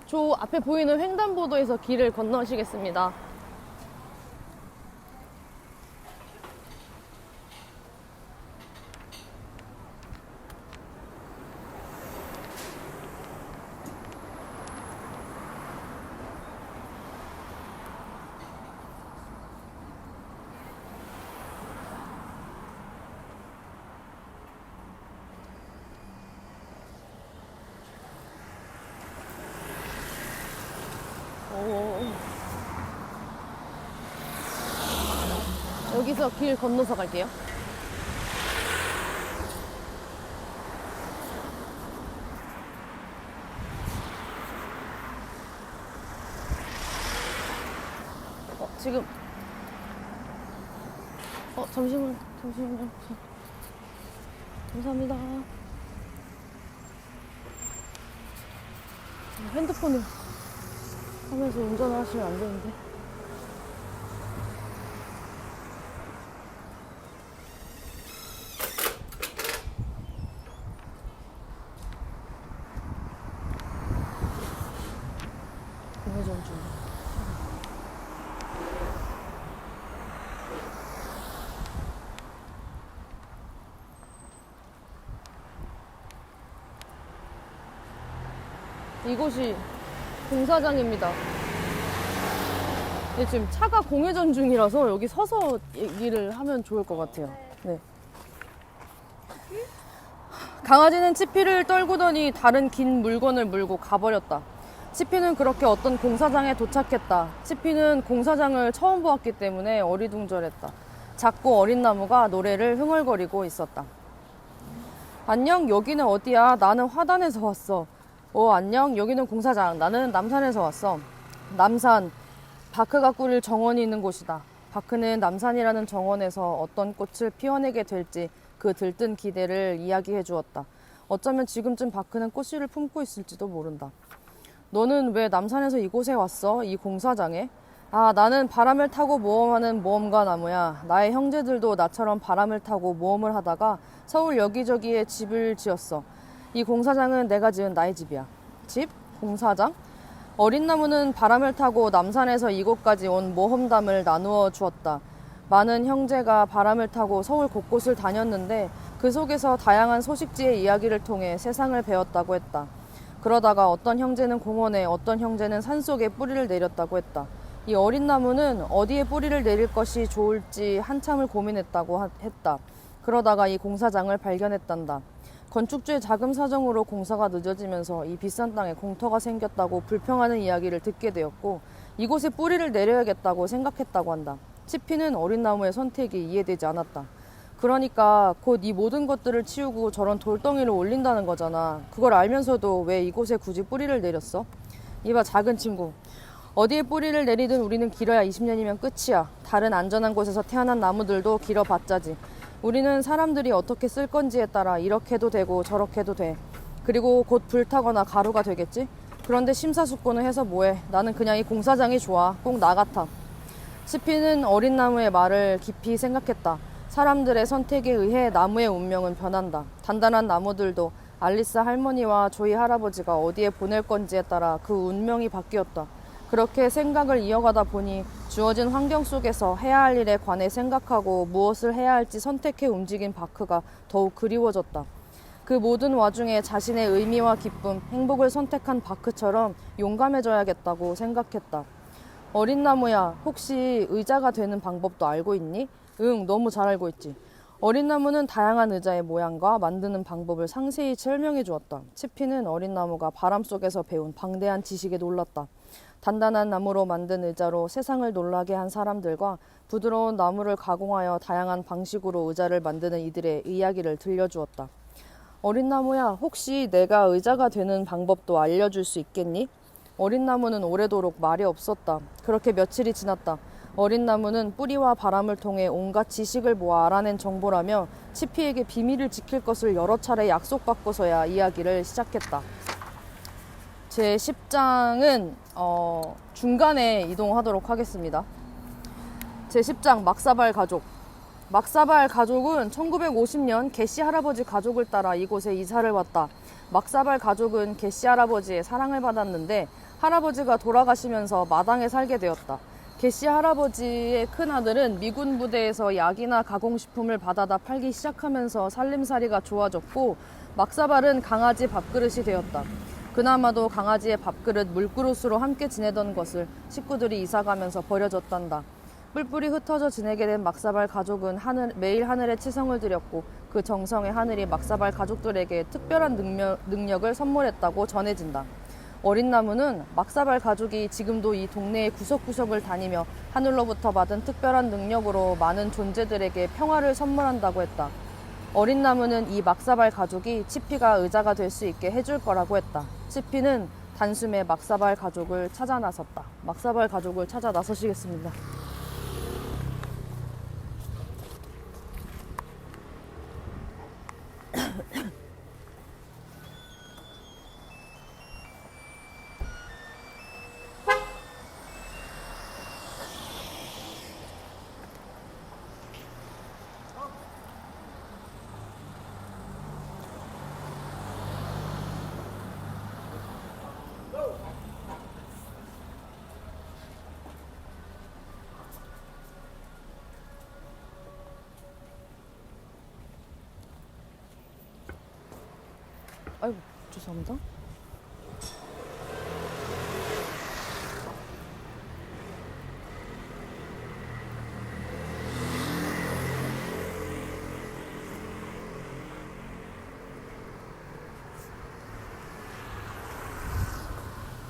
저 앞에 보이는 횡단보도에서 길을 건너시겠습니다. 여기서 길 건너서 갈게요. 지금 잠시만요. 감사합니다. 핸드폰을 하면서 운전을 하시면 안 되는데. 우회전 중. 이곳이 공사장입니다. 네, 지금 차가 공회전 중이라서 여기 서서 얘기를 하면 좋을 것 같아요. 네. 강아지는 치피를 떨구더니 다른 긴 물건을 물고 가버렸다. 치피는 그렇게 어떤 공사장에 도착했다. 치피는 공사장을 처음 보았기 때문에 어리둥절했다. 작고 어린 나무가 노래를 흥얼거리고 있었다. 안녕, 여기는 어디야? 나는 화단에서 왔어. 안녕, 여기는 공사장. 나는 남산에서 왔어. 남산, 바크가 꾸릴 정원이 있는 곳이다. 바크는 남산이라는 정원에서 어떤 꽃을 피워내게 될지 그 들뜬 기대를 이야기해 주었다. 어쩌면 지금쯤 바크는 꽃씨를 품고 있을지도 모른다. 너는 왜 남산에서 이곳에 왔어? 이 공사장에? 나는 바람을 타고 모험하는 모험가 나무야. 나의 형제들도 나처럼 바람을 타고 모험을 하다가 서울 여기저기에 집을 지었어. 이 공사장은 내가 지은 나의 집이야. 집? 공사장? 어린 나무는 바람을 타고 남산에서 이곳까지 온 모험담을 나누어 주었다. 많은 형제가 바람을 타고 서울 곳곳을 다녔는데 그 속에서 다양한 소식지의 이야기를 통해 세상을 배웠다고 했다. 그러다가 어떤 형제는 공원에, 어떤 형제는 산속에 뿌리를 내렸다고 했다. 이 어린 나무는 어디에 뿌리를 내릴 것이 좋을지 한참을 고민했다고 했다. 그러다가 이 공사장을 발견했단다. 건축주의 자금 사정으로 공사가 늦어지면서 이 비싼 땅에 공터가 생겼다고 불평하는 이야기를 듣게 되었고 이곳에 뿌리를 내려야겠다고 생각했다고 한다. 치피는 어린 나무의 선택이 이해되지 않았다. 그러니까 곧 이 모든 것들을 치우고 저런 돌덩이를 올린다는 거잖아. 그걸 알면서도 왜 이곳에 굳이 뿌리를 내렸어? 이봐 작은 친구. 어디에 뿌리를 내리든 우리는 길어야 20년이면 끝이야. 다른 안전한 곳에서 태어난 나무들도 길어봤자지. 우리는 사람들이 어떻게 쓸 건지에 따라 이렇게도 되고 저렇게도 돼. 그리고 곧 불타거나 가루가 되겠지? 그런데 심사숙고는 해서 뭐해. 나는 그냥 이 공사장이 좋아. 꼭 나 같아. 치피는 어린 나무의 말을 깊이 생각했다. 사람들의 선택에 의해 나무의 운명은 변한다. 단단한 나무들도 알리스 할머니와 조이 할아버지가 어디에 보낼 건지에 따라 그 운명이 바뀌었다. 그렇게 생각을 이어가다 보니 주어진 환경 속에서 해야 할 일에 관해 생각하고 무엇을 해야 할지 선택해 움직인 바크가 더욱 그리워졌다. 그 모든 와중에 자신의 의미와 기쁨, 행복을 선택한 바크처럼 용감해져야겠다고 생각했다. 어린 나무야, 혹시 의자가 되는 방법도 알고 있니? 응, 너무 잘 알고 있지. 어린 나무는 다양한 의자의 모양과 만드는 방법을 상세히 설명해 주었다. 치피는 어린 나무가 바람 속에서 배운 방대한 지식에 놀랐다. 단단한 나무로 만든 의자로 세상을 놀라게 한 사람들과 부드러운 나무를 가공하여 다양한 방식으로 의자를 만드는 이들의 이야기를 들려주었다. 어린 나무야, 혹시 내가 의자가 되는 방법도 알려줄 수 있겠니? 어린 나무는 오래도록 말이 없었다. 그렇게 며칠이 지났다. 어린 나무는 뿌리와 바람을 통해 온갖 지식을 모아 알아낸 정보라며 치피에게 비밀을 지킬 것을 여러 차례 약속받고서야 이야기를 시작했다. 제 10장은 중간에 이동하도록 하겠습니다. 제 10장 막사발 가족. 막사발 가족은 1950년 게시 할아버지 가족을 따라 이곳에 이사를 왔다. 막사발 가족은 게시 할아버지의 사랑을 받았는데 할아버지가 돌아가시면서 마당에 살게 되었다. 게시 할아버지의 큰아들은 미군 부대에서 약이나 가공식품을 받아다 팔기 시작하면서 살림살이가 좋아졌고 막사발은 강아지 밥그릇이 되었다. 그나마도 강아지의 밥그릇, 물그릇으로 함께 지내던 것을 식구들이 이사가면서 버려졌단다. 뿔뿔이 흩어져 지내게 된 막사발 가족은 매일 하늘에 치성을 드렸고 그 정성의 하늘이 막사발 가족들에게 특별한 능력을 선물했다고 전해진다. 어린 나무는 막사발 가족이 지금도 이 동네의 구석구석을 다니며 하늘로부터 받은 특별한 능력으로 많은 존재들에게 평화를 선물한다고 했다. 어린 나무는 이 막사발 가족이 치피가 의자가 될 수 있게 해줄 거라고 했다. 치피는 단숨에 막사발 가족을 찾아 나섰다. 막사발 가족을 찾아 나서시겠습니다. 아이고, 죄송합니다.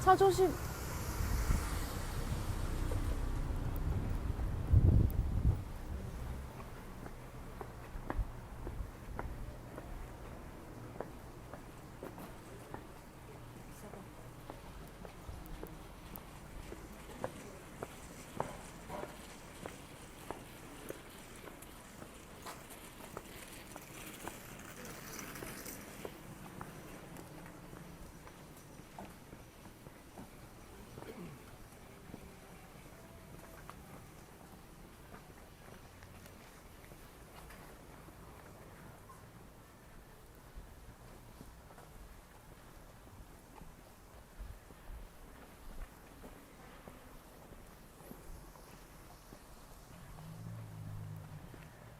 차 조심.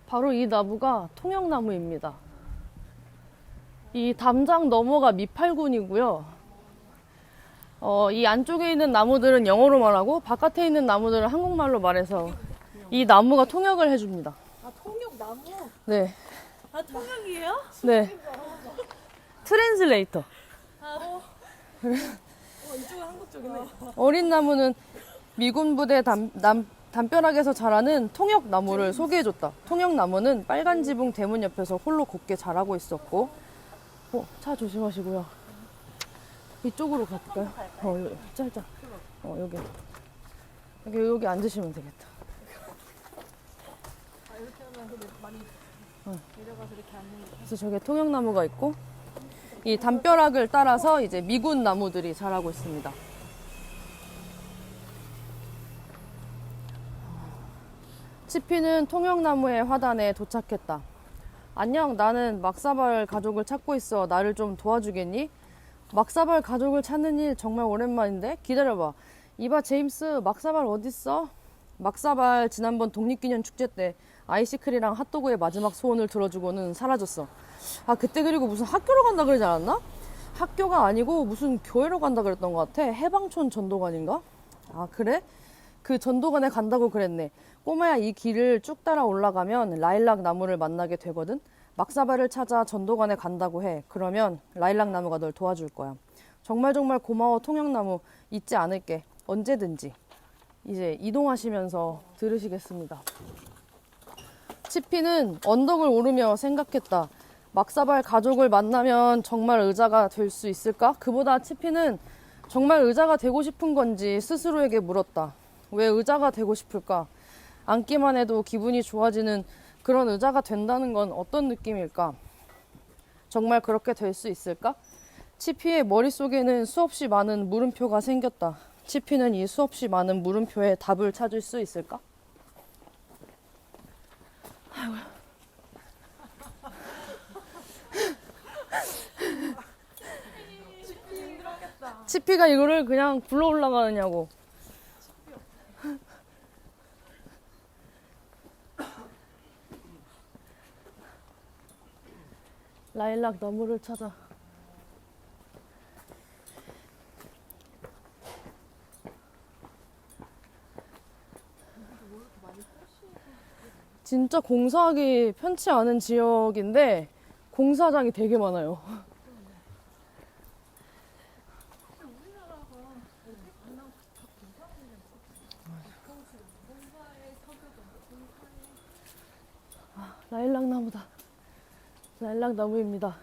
바로 이 나무가 통영나무입니다. 이 담장 너머가 미팔군이고요. 이 안쪽에 있는 나무들은 영어로 말하고 바깥에 있는 나무들은 한국말로 말해서 이 나무가 통역을 해줍니다.
아, 통역 나무?
네,
아, 통역이에요?
네. 트랜슬레이터.
이쪽은 한국 쪽이네.
어린 나무는 미군 부대 담벼락에서 자라는 통역나무를 소개해줬다. 통역나무는 빨간 지붕 대문 옆에서 홀로 곱게 자라고 있었고, 차 조심하시고요. 이쪽으로 갈까요? 여기, 살짝. 여기 앉으시면 되겠다.
이렇게 하면 근데 많이 내려가서 이렇게 앉는 거.
그래서 저기 통역나무가 있고, 이 담벼락을 따라서 이제 미군 나무들이 자라고 있습니다. 치피는 통영나무의 화단에 도착했다. 안녕, 나는 막사발 가족을 찾고 있어. 나를 좀 도와주겠니? 막사발 가족을 찾는 일 정말 오랜만인데? 기다려봐. 이봐, 제임스, 막사발 어딨어? 막사발 지난번 독립기념 축제 때 아이시클이랑 핫도그의 마지막 소원을 들어주고는 사라졌어. 아, 그때 그리고 무슨 학교로 간다 그러지 않았나? 학교가 아니고 무슨 교회로 간다 그랬던 것 같아. 해방촌 전도관인가? 아, 그래? 그 전도관에 간다고 그랬네. 꼬마야, 이 길을 쭉 따라 올라가면 라일락 나무를 만나게 되거든. 막사발을 찾아 전도관에 간다고 해. 그러면 라일락 나무가 널 도와줄 거야. 정말 정말 고마워, 통영나무. 잊지 않을게. 언제든지. 이제 이동하시면서 들으시겠습니다. 치피는 언덕을 오르며 생각했다. 막사발 가족을 만나면 정말 의자가 될 수 있을까? 그보다 치피는 정말 의자가 되고 싶은 건지 스스로에게 물었다. 왜 의자가 되고 싶을까? 앉기만 해도 기분이 좋아지는 그런 의자가 된다는 건 어떤 느낌일까? 정말 그렇게 될 수 있을까? 치피의 머릿속에는 수없이 많은 물음표가 생겼다. 치피는 이 수없이 많은 물음표에 답을 찾을 수 있을까? 치피가 이거를 그냥 굴러 올라가느냐고. 라일락 나무를 찾아. 진짜 공사하기 편치 않은 지역인데 공사장이 되게 많아요. 라일락 나무다. 라일락 나무입니다.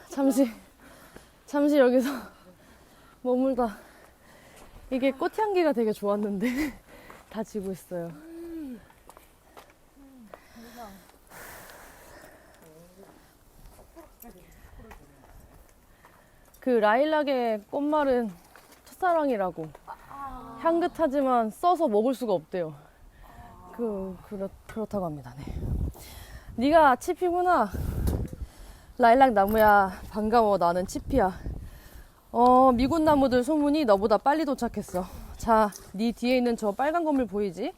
잠시 여기서 머물다. 이게 꽃향기가 되게 좋았는데 다 지고 있어요. 그 라일락의 꽃말은 첫사랑이라고. 향긋하지만 써서 먹을 수가 없대요. 그렇다고 합니다. 네. 네가 치피구나. 라일락 나무야, 반가워. 나는 치피야. 미군 나무들 소문이 너보다 빨리 도착했어. 자, 네 뒤에 있는 저 빨간 건물 보이지?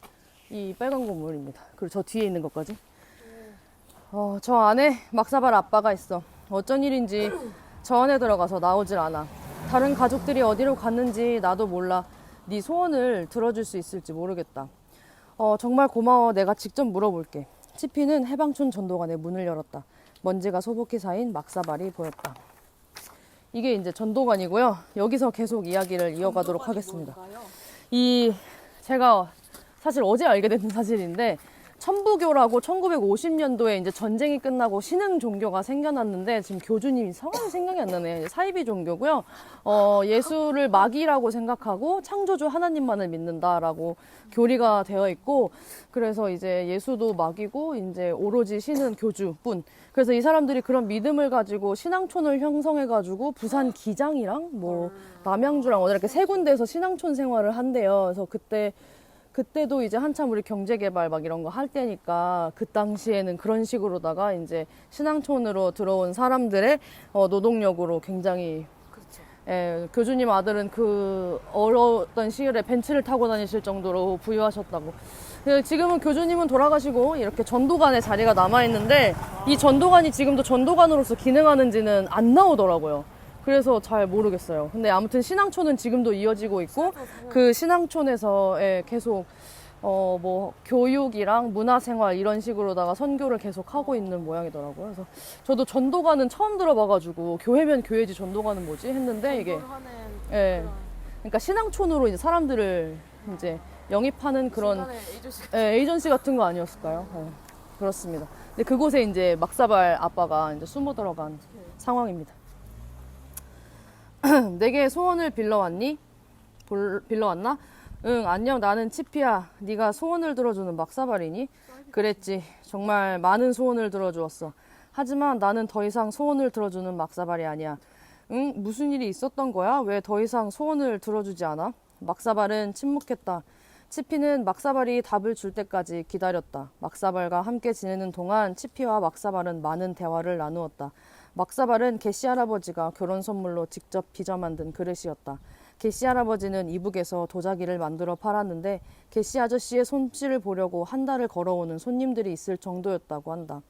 이 빨간 건물입니다. 그리고 저 뒤에 있는 것까지. 저 안에 막사발 아빠가 있어. 어쩐 일인지 저 안에 들어가서 나오질 않아. 다른 가족들이 어디로 갔는지 나도 몰라. 네 소원을 들어줄 수 있을지 모르겠다. 정말 고마워. 내가 직접 물어볼게. 치피는 해방촌 전도관에 문을 열었다. 먼지가 소복히 쌓인 막사발이 보였다. 이게 이제 전도관이고요. 여기서 계속 이야기를 이어가도록 하겠습니다. 이 제가 사실 어제 알게 된 사실인데 천부교라고 1950년도에 이제 전쟁이 끝나고 신흥 종교가 생겨났는데 지금 교주님이 성함이 생각이 안 나네. 사이비 종교고요. 예수를 마귀라고 생각하고 창조주 하나님만을 믿는다라고 교리가 되어 있고 그래서 이제 예수도 마귀고 이제 오로지 신은 교주뿐. 그래서 이 사람들이 그런 믿음을 가지고 신앙촌을 형성해가지고 부산 기장이랑 뭐 남양주랑 이렇게 세 군데에서 신앙촌 생활을 한대요. 그래서 그때도 이제 한참 우리 경제개발 막 이런 거 할 때니까 그 당시에는 그런 식으로다가 이제 신앙촌으로 들어온 사람들의 노동력으로 굉장히 예, 교주님 아들은 그 어려웠던 시절에 벤츠를 타고 다니실 정도로 부유하셨다고. 지금은 교주님은 돌아가시고 이렇게 전도관의 자리가 남아있는데 이 전도관이 지금도 전도관으로서 기능하는지는 안 나오더라고요. 그래서 잘 모르겠어요. 근데 아무튼 신앙촌은 지금도 이어지고 있고 그 신앙촌에서 예, 계속 뭐 교육이랑 문화생활 이런 식으로다가 선교를 계속 하고 있는 모양이더라고요. 그래서 저도 전도관은 처음 들어봐가지고 교회면 교회지 전도관은 뭐지 했는데 이게 예, 그러니까 신앙촌으로 이제 사람들을 이제 영입하는 그런 에이전시 같은 거 아니었을까요? 예, 그렇습니다. 근데 그곳에 이제 막사발 아빠가 이제 숨어 들어간 상황입니다. 내게 소원을 빌러왔니? 빌러왔나? 응, 안녕. 나는 치피야. 네가 소원을 들어주는 막사발이니? 그랬지. 정말 많은 소원을 들어주었어. 하지만 나는 더 이상 소원을 들어주는 막사발이 아니야. 응? 무슨 일이 있었던 거야? 왜 더 이상 소원을 들어주지 않아? 막사발은 침묵했다. 치피는 막사발이 답을 줄 때까지 기다렸다. 막사발과 함께 지내는 동안 치피와 막사발은 많은 대화를 나누었다. 막사발은 게시 할아버지가 결혼 선물로 직접 빚어 만든 그릇이었다. 게시 할아버지는 이북에서 도자기를 만들어 팔았는데 게시 아저씨의 솜씨를 보려고 한 달을 걸어오는 손님들이 있을 정도였다고 한다.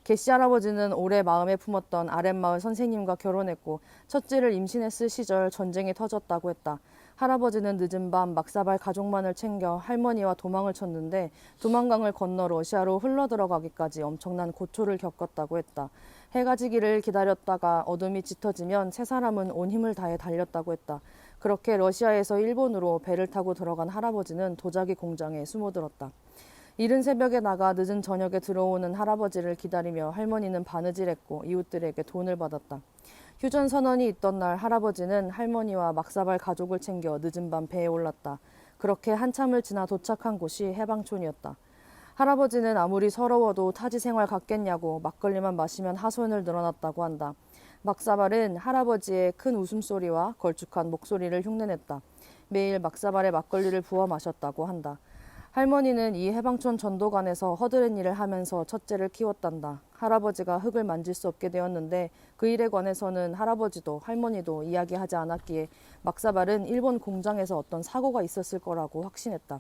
게시 할아버지는 오래 마음에 품었던 아랫마을 선생님과 결혼했고 첫째를 임신했을 시절 전쟁이 터졌다고 했다. 할아버지는 늦은 밤 막사발 가족만을 챙겨 할머니와 도망을 쳤는데 두만강을 건너 러시아로 흘러들어가기까지 엄청난 고초를 겪었다고 했다. 해가 지기를 기다렸다가 어둠이 짙어지면 세 사람은 온 힘을 다해 달렸다고 했다. 그렇게 러시아에서 일본으로 배를 타고 들어간 할아버지는 도자기 공장에 숨어들었다. 이른 새벽에 나가 늦은 저녁에 들어오는 할아버지를 기다리며 할머니는 바느질했고 이웃들에게 돈을 받았다. 휴전 선언이 있던 날 할아버지는 할머니와 막사발 가족을 챙겨 늦은 밤 배에 올랐다. 그렇게 한참을 지나 도착한 곳이 해방촌이었다. 할아버지는 아무리 서러워도 타지 생활 같겠냐고 막걸리만 마시면 하소연을 늘어났다고 한다. 막사발은 할아버지의 큰 웃음소리와 걸쭉한 목소리를 흉내냈다. 매일 막사발에 막걸리를 부어 마셨다고 한다. 할머니는 이 해방촌 전도관에서 허드렛 일을 하면서 첫째를 키웠단다. 할아버지가 흙을 만질 수 없게 되었는데 그 일에 관해서는 할아버지도 할머니도 이야기하지 않았기에 막사발은 일본 공장에서 어떤 사고가 있었을 거라고 확신했다.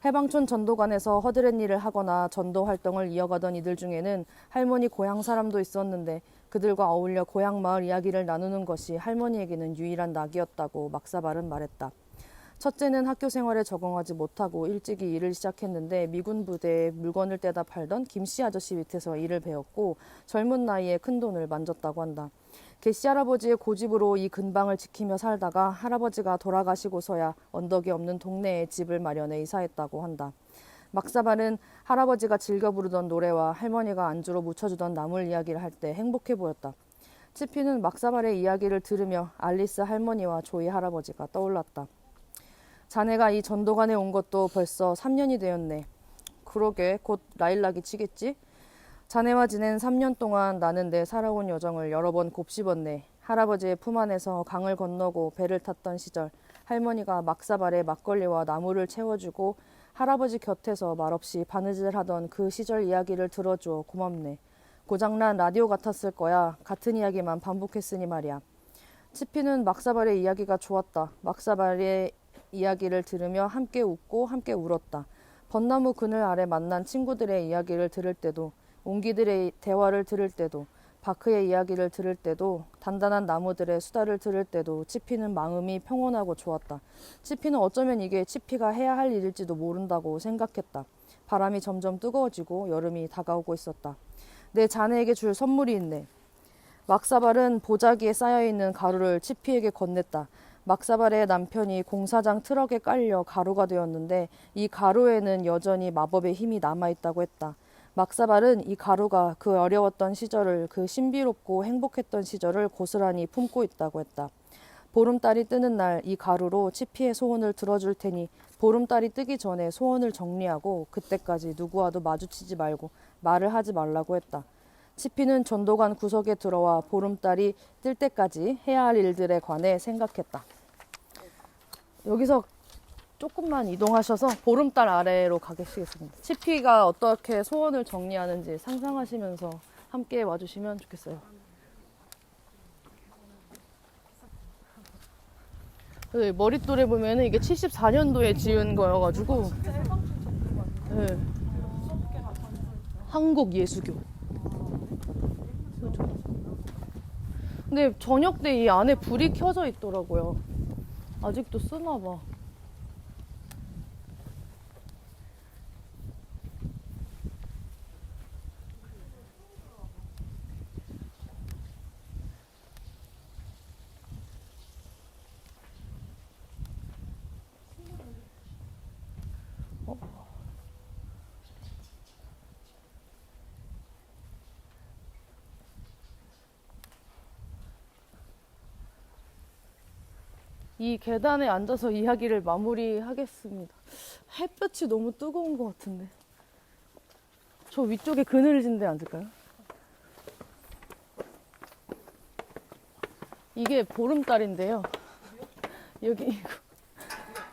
해방촌 전도관에서 허드렛 일을 하거나 전도 활동을 이어가던 이들 중에는 할머니 고향 사람도 있었는데 그들과 어울려 고향 마을 이야기를 나누는 것이 할머니에게는 유일한 낙이었다고 막사발은 말했다. 첫째는 학교 생활에 적응하지 못하고 일찍이 일을 시작했는데 미군 부대에 물건을 떼다 팔던 김씨 아저씨 밑에서 일을 배웠고 젊은 나이에 큰돈을 만졌다고 한다. 개씨 할아버지의 고집으로 이 근방을 지키며 살다가 할아버지가 돌아가시고서야 언덕이 없는 동네에 집을 마련해 이사했다고 한다. 막사발은 할아버지가 즐겨 부르던 노래와 할머니가 안주로 묻혀주던 나물 이야기를 할 때 행복해 보였다. 치피는 막사발의 이야기를 들으며 알리스 할머니와 조이 할아버지가 떠올랐다. 자네가 이 전도관에 온 것도 벌써 3년이 되었네. 그러게 곧 라일락이 치겠지? 자네와 지낸 3년 동안 나는 내 살아온 여정을 여러 번 곱씹었네. 할아버지의 품 안에서 강을 건너고 배를 탔던 시절 할머니가 막사발에 막걸리와 나물을 채워주고 할아버지 곁에서 말없이 바느질하던 그 시절 이야기를 들어주어 고맙네. 고장난 라디오 같았을 거야. 같은 이야기만 반복했으니 말이야. 치피는 막사발의 이야기가 좋았다. 막사발의 이야기를 들으며 함께 웃고 함께 울었다. 벚나무 그늘 아래 만난 친구들의 이야기를 들을 때도, 옹기들의 대화를 들을 때도, 바크의 이야기를 들을 때도, 단단한 나무들의 수다를 들을 때도 치피는 마음이 평온하고 좋았다. 치피는 어쩌면 이게 치피가 해야 할 일일지도 모른다고 생각했다. 바람이 점점 뜨거워지고 여름이 다가오고 있었다. 내 자네에게 줄 선물이 있네. 막사발은 보자기에 쌓여있는 가루를 치피에게 건넸다. 막사발의 남편이 공사장 트럭에 깔려 가루가 되었는데 이 가루에는 여전히 마법의 힘이 남아있다고 했다. 막사발은 이 가루가 그 어려웠던 시절을, 그 신비롭고 행복했던 시절을 고스란히 품고 있다고 했다. 보름달이 뜨는 날 이 가루로 치피의 소원을 들어줄 테니 보름달이 뜨기 전에 소원을 정리하고 그때까지 누구와도 마주치지 말고 말을 하지 말라고 했다. 치피는 전도관 구석에 들어와 보름달이 뜰 때까지 해야 할 일들에 관해 생각했다. 여기서 조금만 이동하셔서 보름달 아래로 가시겠습니다. 치피가 어떻게 소원을 정리하는지 상상하시면서 함께 와주시면 좋겠어요. 네, 머릿돌에 보면은 이게 74년도에 지은 거여가지고 네. 한국예수교. 근데 저녁 때 이 안에 불이 켜져 있더라고요. 아직도 쓰나 봐. 이 계단에 앉아서 이야기를 마무리하겠습니다. 햇볕이 너무 뜨거운 것 같은데. 저 위쪽에 그늘진 데 앉을까요? 이게 보름달인데요. 여기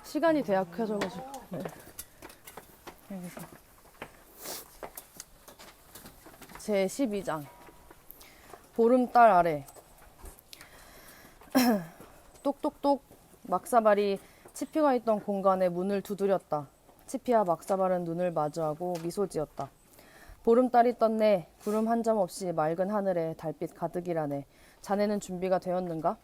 시간이 대학해져가지고. 네. 여기서. 제 12장. 보름달 아래. 똑똑똑. 막사발이 치피가 있던 공간에 문을 두드렸다. 치피와 막사발은 눈을 마주하고 미소 지었다. 보름달이 떴네. 구름 한 점 없이 맑은 하늘에 달빛 가득이라네. 자네는 준비가 되었는가?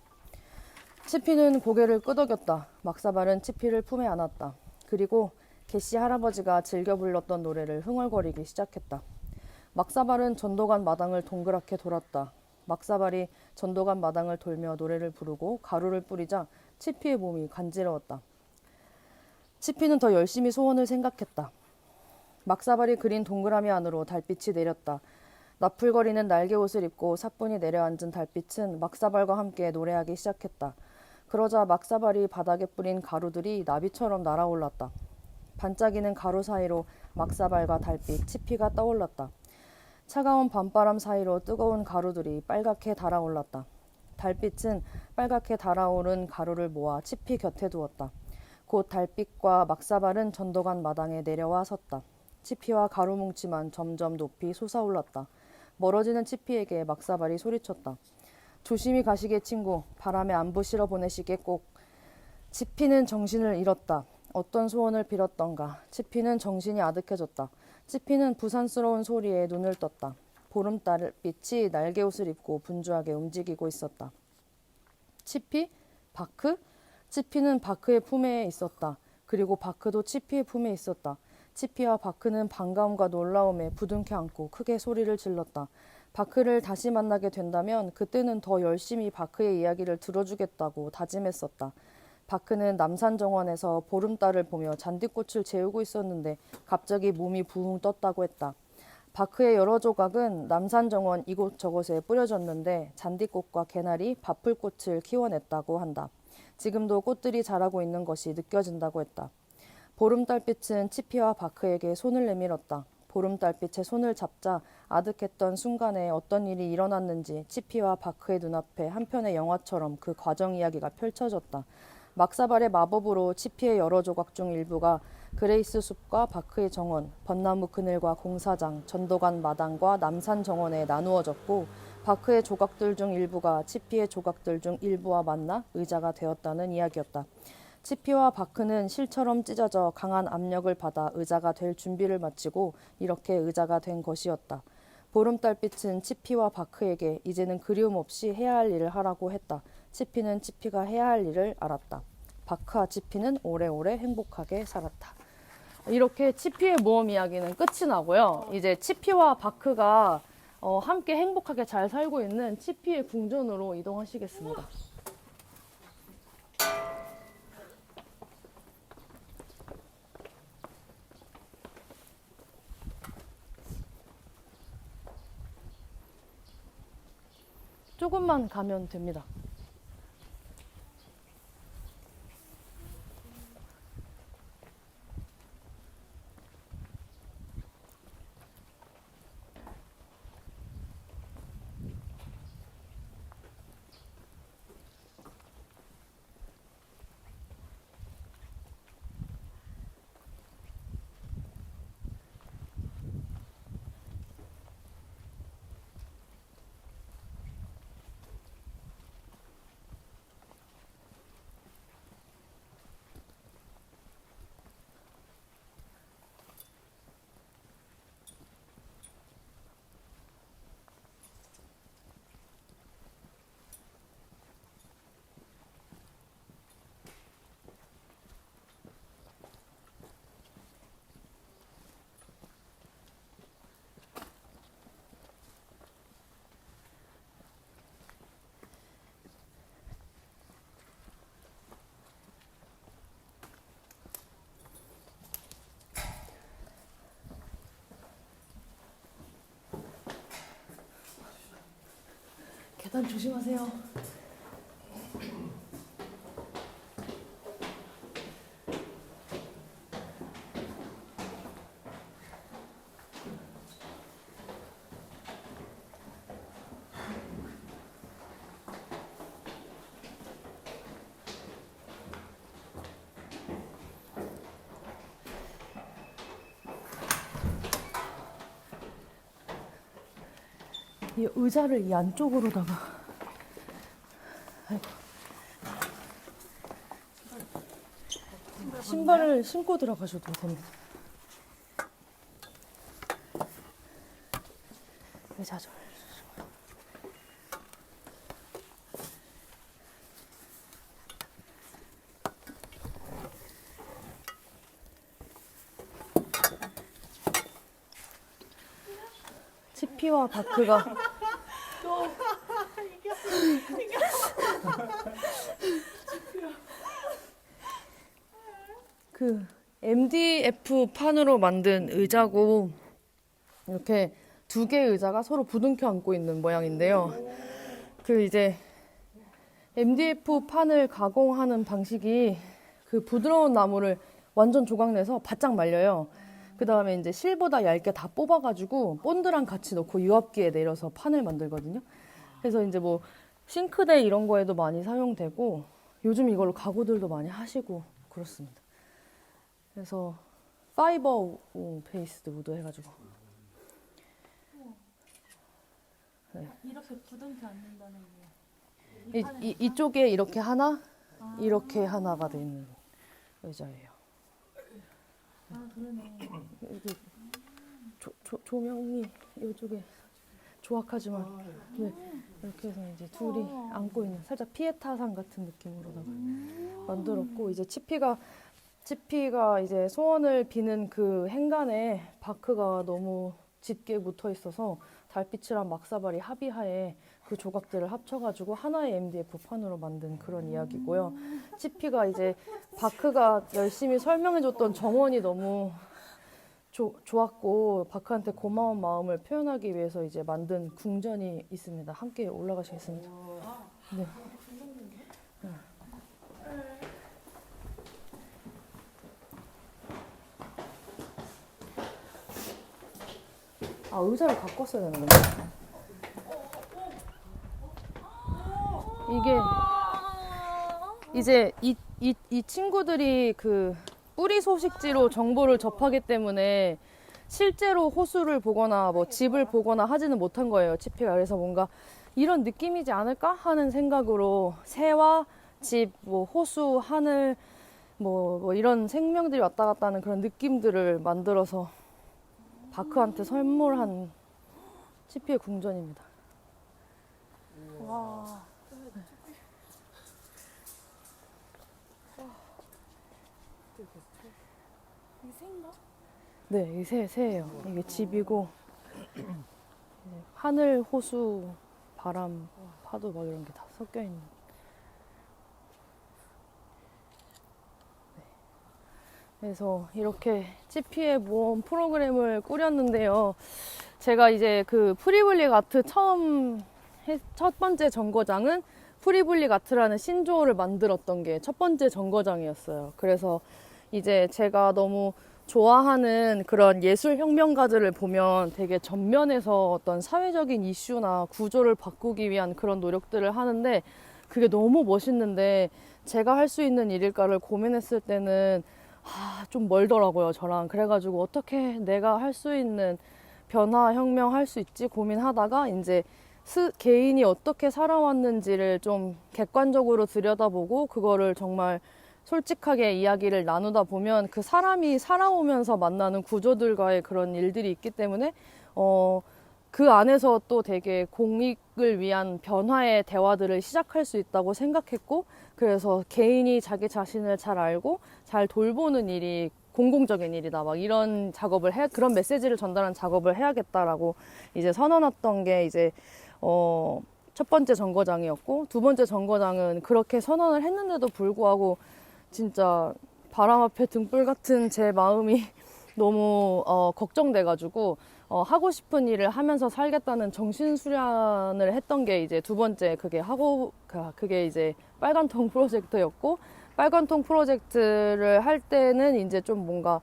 치피는 고개를 끄덕였다. 막사발은 치피를 품에 안았다. 그리고 개씨 할아버지가 즐겨 불렀던 노래를 흥얼거리기 시작했다. 막사발은 전도관 마당을 동그랗게 돌았다. 막사발이 전도관 마당을 돌며 노래를 부르고 가루를 뿌리자 치피의 몸이 간지러웠다. 치피는 더 열심히 소원을 생각했다. 막사발이 그린 동그라미 안으로 달빛이 내렸다. 나풀거리는 날개 옷을 입고 사뿐히 내려앉은 달빛은 막사발과 함께 노래하기 시작했다. 그러자 막사발이 바닥에 뿌린 가루들이 나비처럼 날아올랐다. 반짝이는 가루 사이로 막사발과 달빛, 치피가 떠올랐다. 차가운 밤바람 사이로 뜨거운 가루들이 빨갛게 달아올랐다. 달빛은 빨갛게 달아오른 가루를 모아 치피 곁에 두었다. 곧 달빛과 막사발은 전도관 마당에 내려와 섰다. 치피와 가루 뭉치만 점점 높이 솟아올랐다. 멀어지는 치피에게 막사발이 소리쳤다. 조심히 가시게 친구. 바람에 안부 실어 보내시게 꼭. 치피는 정신을 잃었다. 어떤 소원을 빌었던가. 치피는 정신이 아득해졌다. 치피는 부산스러운 소리에 눈을 떴다. 보름달빛이 날개옷을 입고 분주하게 움직이고 있었다. 치피? 바크? 치피는 바크의 품에 있었다. 그리고 바크도 치피의 품에 있었다. 치피와 바크는 반가움과 놀라움에 부둥켜 안고 크게 소리를 질렀다. 바크를 다시 만나게 된다면 그때는 더 열심히 바크의 이야기를 들어주겠다고 다짐했었다. 바크는 남산정원에서 보름달을 보며 잔디꽃을 재우고 있었는데 갑자기 몸이 부웅 떴다고 했다. 바크의 여러 조각은 남산정원 이곳저곳에 뿌려졌는데 잔디꽃과 개나리, 밥풀꽃을 키워냈다고 한다. 지금도 꽃들이 자라고 있는 것이 느껴진다고 했다. 보름달빛은 치피와 바크에게 손을 내밀었다. 보름달빛의 손을 잡자 아득했던 순간에 어떤 일이 일어났는지 치피와 바크의 눈앞에 한편의 영화처럼 그 과정 이야기가 펼쳐졌다. 막사발의 마법으로 치피의 여러 조각 중 일부가 그레이스 숲과 바크의 정원, 벚나무 그늘과 공사장, 전도관 마당과 남산 정원에 나누어졌고 바크의 조각들 중 일부가 치피의 조각들 중 일부와 만나 의자가 되었다는 이야기였다. 치피와 바크는 실처럼 찢어져 강한 압력을 받아 의자가 될 준비를 마치고 이렇게 의자가 된 것이었다. 보름달빛은 치피와 바크에게 이제는 그리움 없이 해야 할 일을 하라고 했다. 치피는 치피가 해야 할 일을 알았다. 바크와 치피는 오래오래 행복하게 살았다. 이렇게 치피의 모험 이야기는 끝이 나고요. 이제 치피와 바크가 함께 행복하게 잘 살고 있는 치피의 궁전으로 이동하시겠습니다. 조금만 가면 됩니다. 계단 조심하세요. 이 의자를 이 안쪽으로다가 아이고. 신발을 신고 들어가셔도 됩니다. 의자 좀. 치피와 바크가 그 MDF 판으로 만든 의자고 이렇게 두 개의 의자가 서로 부둥켜 안고 있는 모양인데요. 그 이제 MDF 판을 가공하는 방식이 그 부드러운 나무를 완전 조각내서 바짝 말려요. 그 다음에 이제 실보다 얇게 다 뽑아가지고 본드랑 같이 넣고 유압기에 내려서 판을 만들거든요. 그래서 이제 뭐 싱크대 이런 거에도 많이 사용되고 요즘 이걸로 가구들도 많이 하시고 그렇습니다. 그래서 파이버 베이스드 우드 해가지고 네.
이렇게 부둥켜 앉는다는 게.
이쪽에 이렇게 하나, 이렇게 하나가 돼 있는 의자예요.
아, 그러네.
여기 조명이 이쪽에 조악하지만 네, 이렇게 해서 이제 둘이 안고 있는 살짝 피에타상 같은 느낌으로다가 만들었고 이제 치피가 이제 소원을 비는 그 행간에 바크가 너무 짙게 묻어 있어서 달빛이랑 막사발이 합의하에 그 조각들을 합쳐가지고 하나의 MDF 판으로 만든 그런 이야기고요. 치피가 이제 바크가 열심히 설명해줬던 정원이 너무 좋았고 바크한테 고마운 마음을 표현하기 위해서 이제 만든 궁전이 있습니다. 함께 올라가시겠습니다. 네. 아, 의자를 갖고 왔어야 되는 건데. 이게 이제 이 친구들이 그 뿌리 소식지로 정보를 접하기 때문에 실제로 호수를 보거나 뭐 집을 보거나 하지는 못한 거예요, 치피가. 그래서 뭔가 이런 느낌이지 않을까 하는 생각으로 새와 집, 뭐 호수, 하늘, 뭐 이런 생명들이 왔다 갔다 하는 그런 느낌들을 만들어서 바크한테 선물한 치피의 궁전입니다.
와. 이게 새인가?
네, 이게 새예요. 이게 집이고 하늘, 호수, 바람, 파도 막 이런 게 다 섞여 있는. 그래서 이렇게 GP의 모험 프로그램을 꾸렸는데요. 제가 이제 그 프리블릭 아트 첫 번째 정거장은 프리블릭 아트라는 신조어를 만들었던 게 첫 번째 정거장이었어요. 그래서 이제 제가 너무 좋아하는 그런 예술 혁명가들을 보면 되게 전면에서 어떤 사회적인 이슈나 구조를 바꾸기 위한 그런 노력들을 하는데 그게 너무 멋있는데 제가 할 수 있는 일일까를 고민했을 때는 좀 멀더라고요, 저랑. 그래가지고 어떻게 내가 할 수 있는 변화, 혁명 할 수 있지 고민하다가 이제 개인이 어떻게 살아왔는지를 좀 객관적으로 들여다보고 그거를 정말 솔직하게 이야기를 나누다 보면 그 사람이 살아오면서 만나는 구조들과의 그런 일들이 있기 때문에 그 안에서 또 되게 공익을 위한 변화의 대화들을 시작할 수 있다고 생각했고 그래서 개인이 자기 자신을 잘 알고 잘 돌보는 일이 공공적인 일이다. 막 이런 그런 메시지를 전달하는 작업을 해야겠다라고 이제 선언했던 게 이제, 첫 번째 정거장이었고, 두 번째 정거장은 그렇게 선언을 했는데도 불구하고 진짜 바람 앞에 등불 같은 제 마음이 너무, 걱정돼가지고, 하고 싶은 일을 하면서 살겠다는 정신수련을 했던 게 이제 두 번째 그게 이제 빨간통 프로젝트였고, 빨간통 프로젝트를 할 때는 이제 좀 뭔가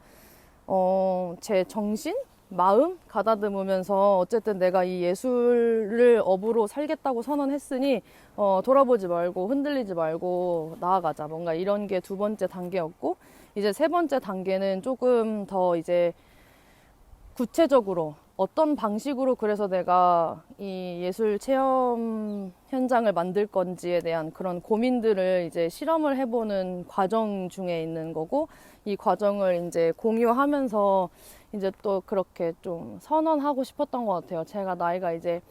제 정신? 마음? 가다듬으면서 어쨌든 내가 이 예술을 업으로 살겠다고 선언했으니 돌아보지 말고 흔들리지 말고 나아가자. 뭔가 이런 게 두 번째 단계였고 이제 세 번째 단계는 조금 더 이제 구체적으로 어떤 방식으로 그래서 내가 이 예술 체험 현장을 만들 건지에 대한 그런 고민들을 이제 실험을 해보는 과정 중에 있는 거고 이 과정을 이제 공유하면서 이제 또 그렇게 좀 선언하고 싶었던 것 같아요. 제가 나이가 이제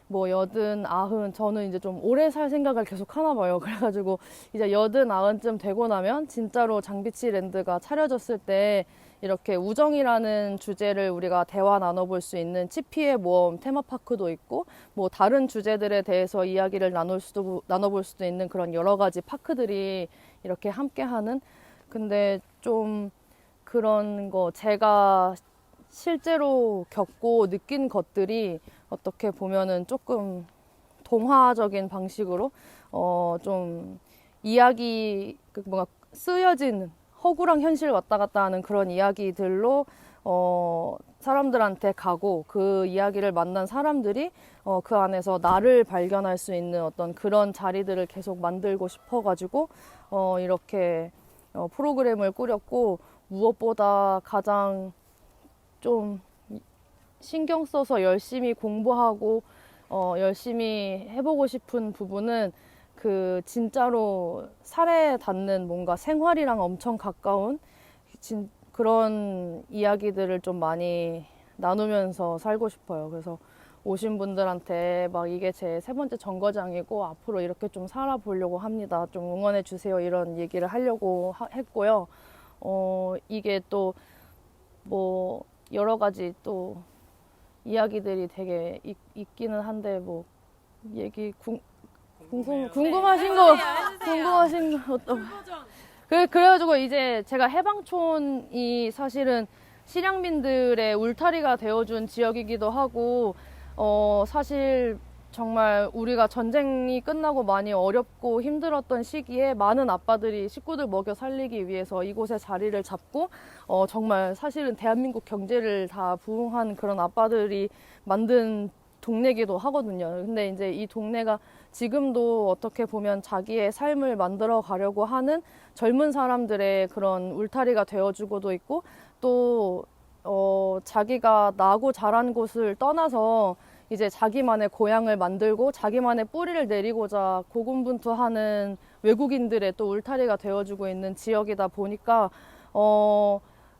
뭐 80, 90, 저는 이제 좀 오래 살 생각을 계속 하나 봐요. 그래가지고 이제 80, 90쯤 되고 나면 진짜로 장비치 랜드가 차려졌을 때 이렇게 우정이라는 주제를 우리가 대화 나눠볼 수 있는 치피의 모험 테마파크도 있고 뭐 다른 주제들에 대해서 이야기를 나눠볼 수도 있는 그런 여러 가지 파크들이 이렇게 함께하는 근데 좀 그런 거 제가 실제로 겪고 느낀 것들이 어떻게 보면은 조금 동화적인 방식으로 좀 이야기 뭔가 쓰여진 허구랑 현실 왔다 갔다 하는 그런 이야기들로 사람들한테 가고 그 이야기를 만난 사람들이 그 안에서 나를 발견할 수 있는 어떤 그런 자리들을 계속 만들고 싶어가지고 이렇게 프로그램을 꾸렸고 무엇보다 가장 좀 신경 써서 열심히 공부하고 열심히 해보고 싶은 부분은 그 진짜로 살에 닿는 뭔가 생활이랑 엄청 가까운 그런 이야기들을 좀 많이 나누면서 살고 싶어요. 그래서 오신 분들한테 막 이게 제 세 번째 정거장이고 앞으로 이렇게 좀 살아보려고 합니다. 좀 응원해 주세요. 이런 얘기를 하려고 했고요. 이게 또 뭐 여러 가지 또 이야기들이 되게 있기는 한데 뭐 얘기 궁금하신 거 어떤 그래가지고 이제 제가 해방촌이 사실은 실향민들의 울타리가 되어준 지역이기도 하고 사실 정말 우리가 전쟁이 끝나고 많이 어렵고 힘들었던 시기에 많은 아빠들이 식구들 먹여 살리기 위해서 이곳에 자리를 잡고 정말 사실은 대한민국 경제를 다 부흥한 그런 아빠들이 만든 동네기도 하거든요. 근데 이제 이 동네가 지금도 어떻게 보면 자기의 삶을 만들어 가려고 하는 젊은 사람들의 그런 울타리가 되어주고도 있고 또 자기가 나고 자란 곳을 떠나서 이제 자기만의 고향을 만들고 자기만의 뿌리를 내리고자 고군분투하는 외국인들의 또 울타리가 되어주고 있는 지역이다 보니까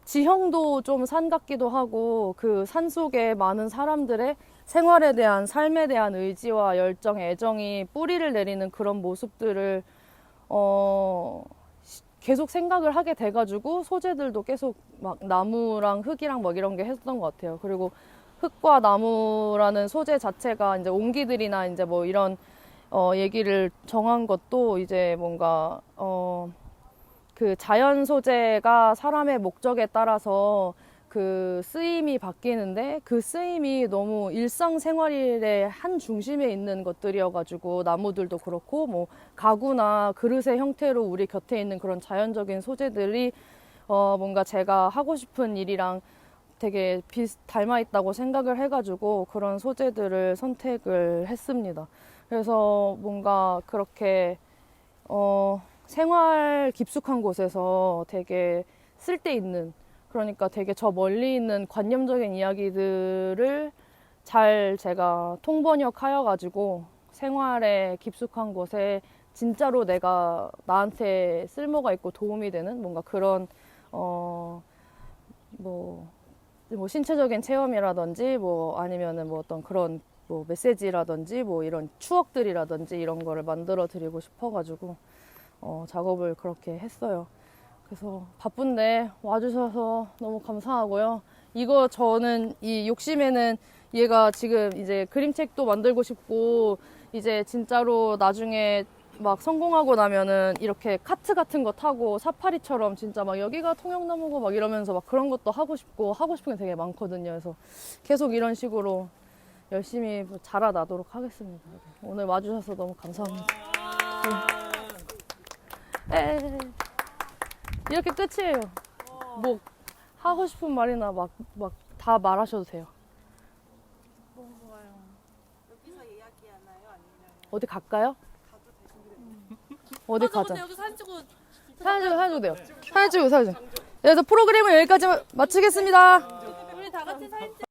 지형도 좀 산 같기도 하고 그 산 속에 많은 사람들의 생활에 대한 삶에 대한 의지와 열정, 애정이 뿌리를 내리는 그런 모습들을 계속 생각을 하게 돼가지고 소재들도 계속 막 나무랑 흙이랑 막 이런 게 했던 것 같아요. 그리고 흙과 나무라는 소재 자체가 이제 옹기들이나 이제 뭐 이런 얘기를 정한 것도 이제 뭔가 그 자연 소재가 사람의 목적에 따라서 그 쓰임이 바뀌는데 그 쓰임이 너무 일상생활의 한 중심에 있는 것들이어가지고 나무들도 그렇고 뭐 가구나 그릇의 형태로 우리 곁에 있는 그런 자연적인 소재들이 뭔가 제가 하고 싶은 일이랑 되게 닮아 있다고 생각을 해가지고 그런 소재들을 선택을 했습니다. 그래서 뭔가 그렇게 생활 깊숙한 곳에서 되게 쓸데있는, 그러니까 되게 저 멀리 있는 관념적인 이야기들을 잘 제가 통번역하여 가지고 생활에 깊숙한 곳에 진짜로 내가 나한테 쓸모가 있고 도움이 되는 뭔가 그런 뭐 신체적인 체험이라든지 뭐 아니면은 뭐 어떤 그런 뭐 메시지라든지 뭐 이런 추억들이라든지 이런 거를 만들어 드리고 싶어 가지고 작업을 그렇게 했어요. 그래서 바쁜데 와주셔서 너무 감사하고요. 이거 저는 이 욕심에는 얘가 지금 이제 그림책도 만들고 싶고 이제 진짜로 나중에 막 성공하고 나면은 이렇게 카트 같은 거 타고 사파리처럼 진짜 막 여기가 통영나무고 막 이러면서 막 그런 것도 하고 싶고 하고 싶은 게 되게 많거든요. 그래서 계속 이런 식으로 열심히 자라나도록 하겠습니다. 오늘 와주셔서 너무 감사합니다. 네. 이렇게 끝이에요. 뭐 하고 싶은 말이나 막 다 말하셔도 돼요.
너무 좋아요. 여기서 이야기하나요? 아니면
어디 갈까요? 어디 가자.
여기 사진 찍고
사진 찍어도 돼요. 사진 찍고. 그래서 프로그램을 여기까지 마치겠습니다.
우리 다 같이 사진 찍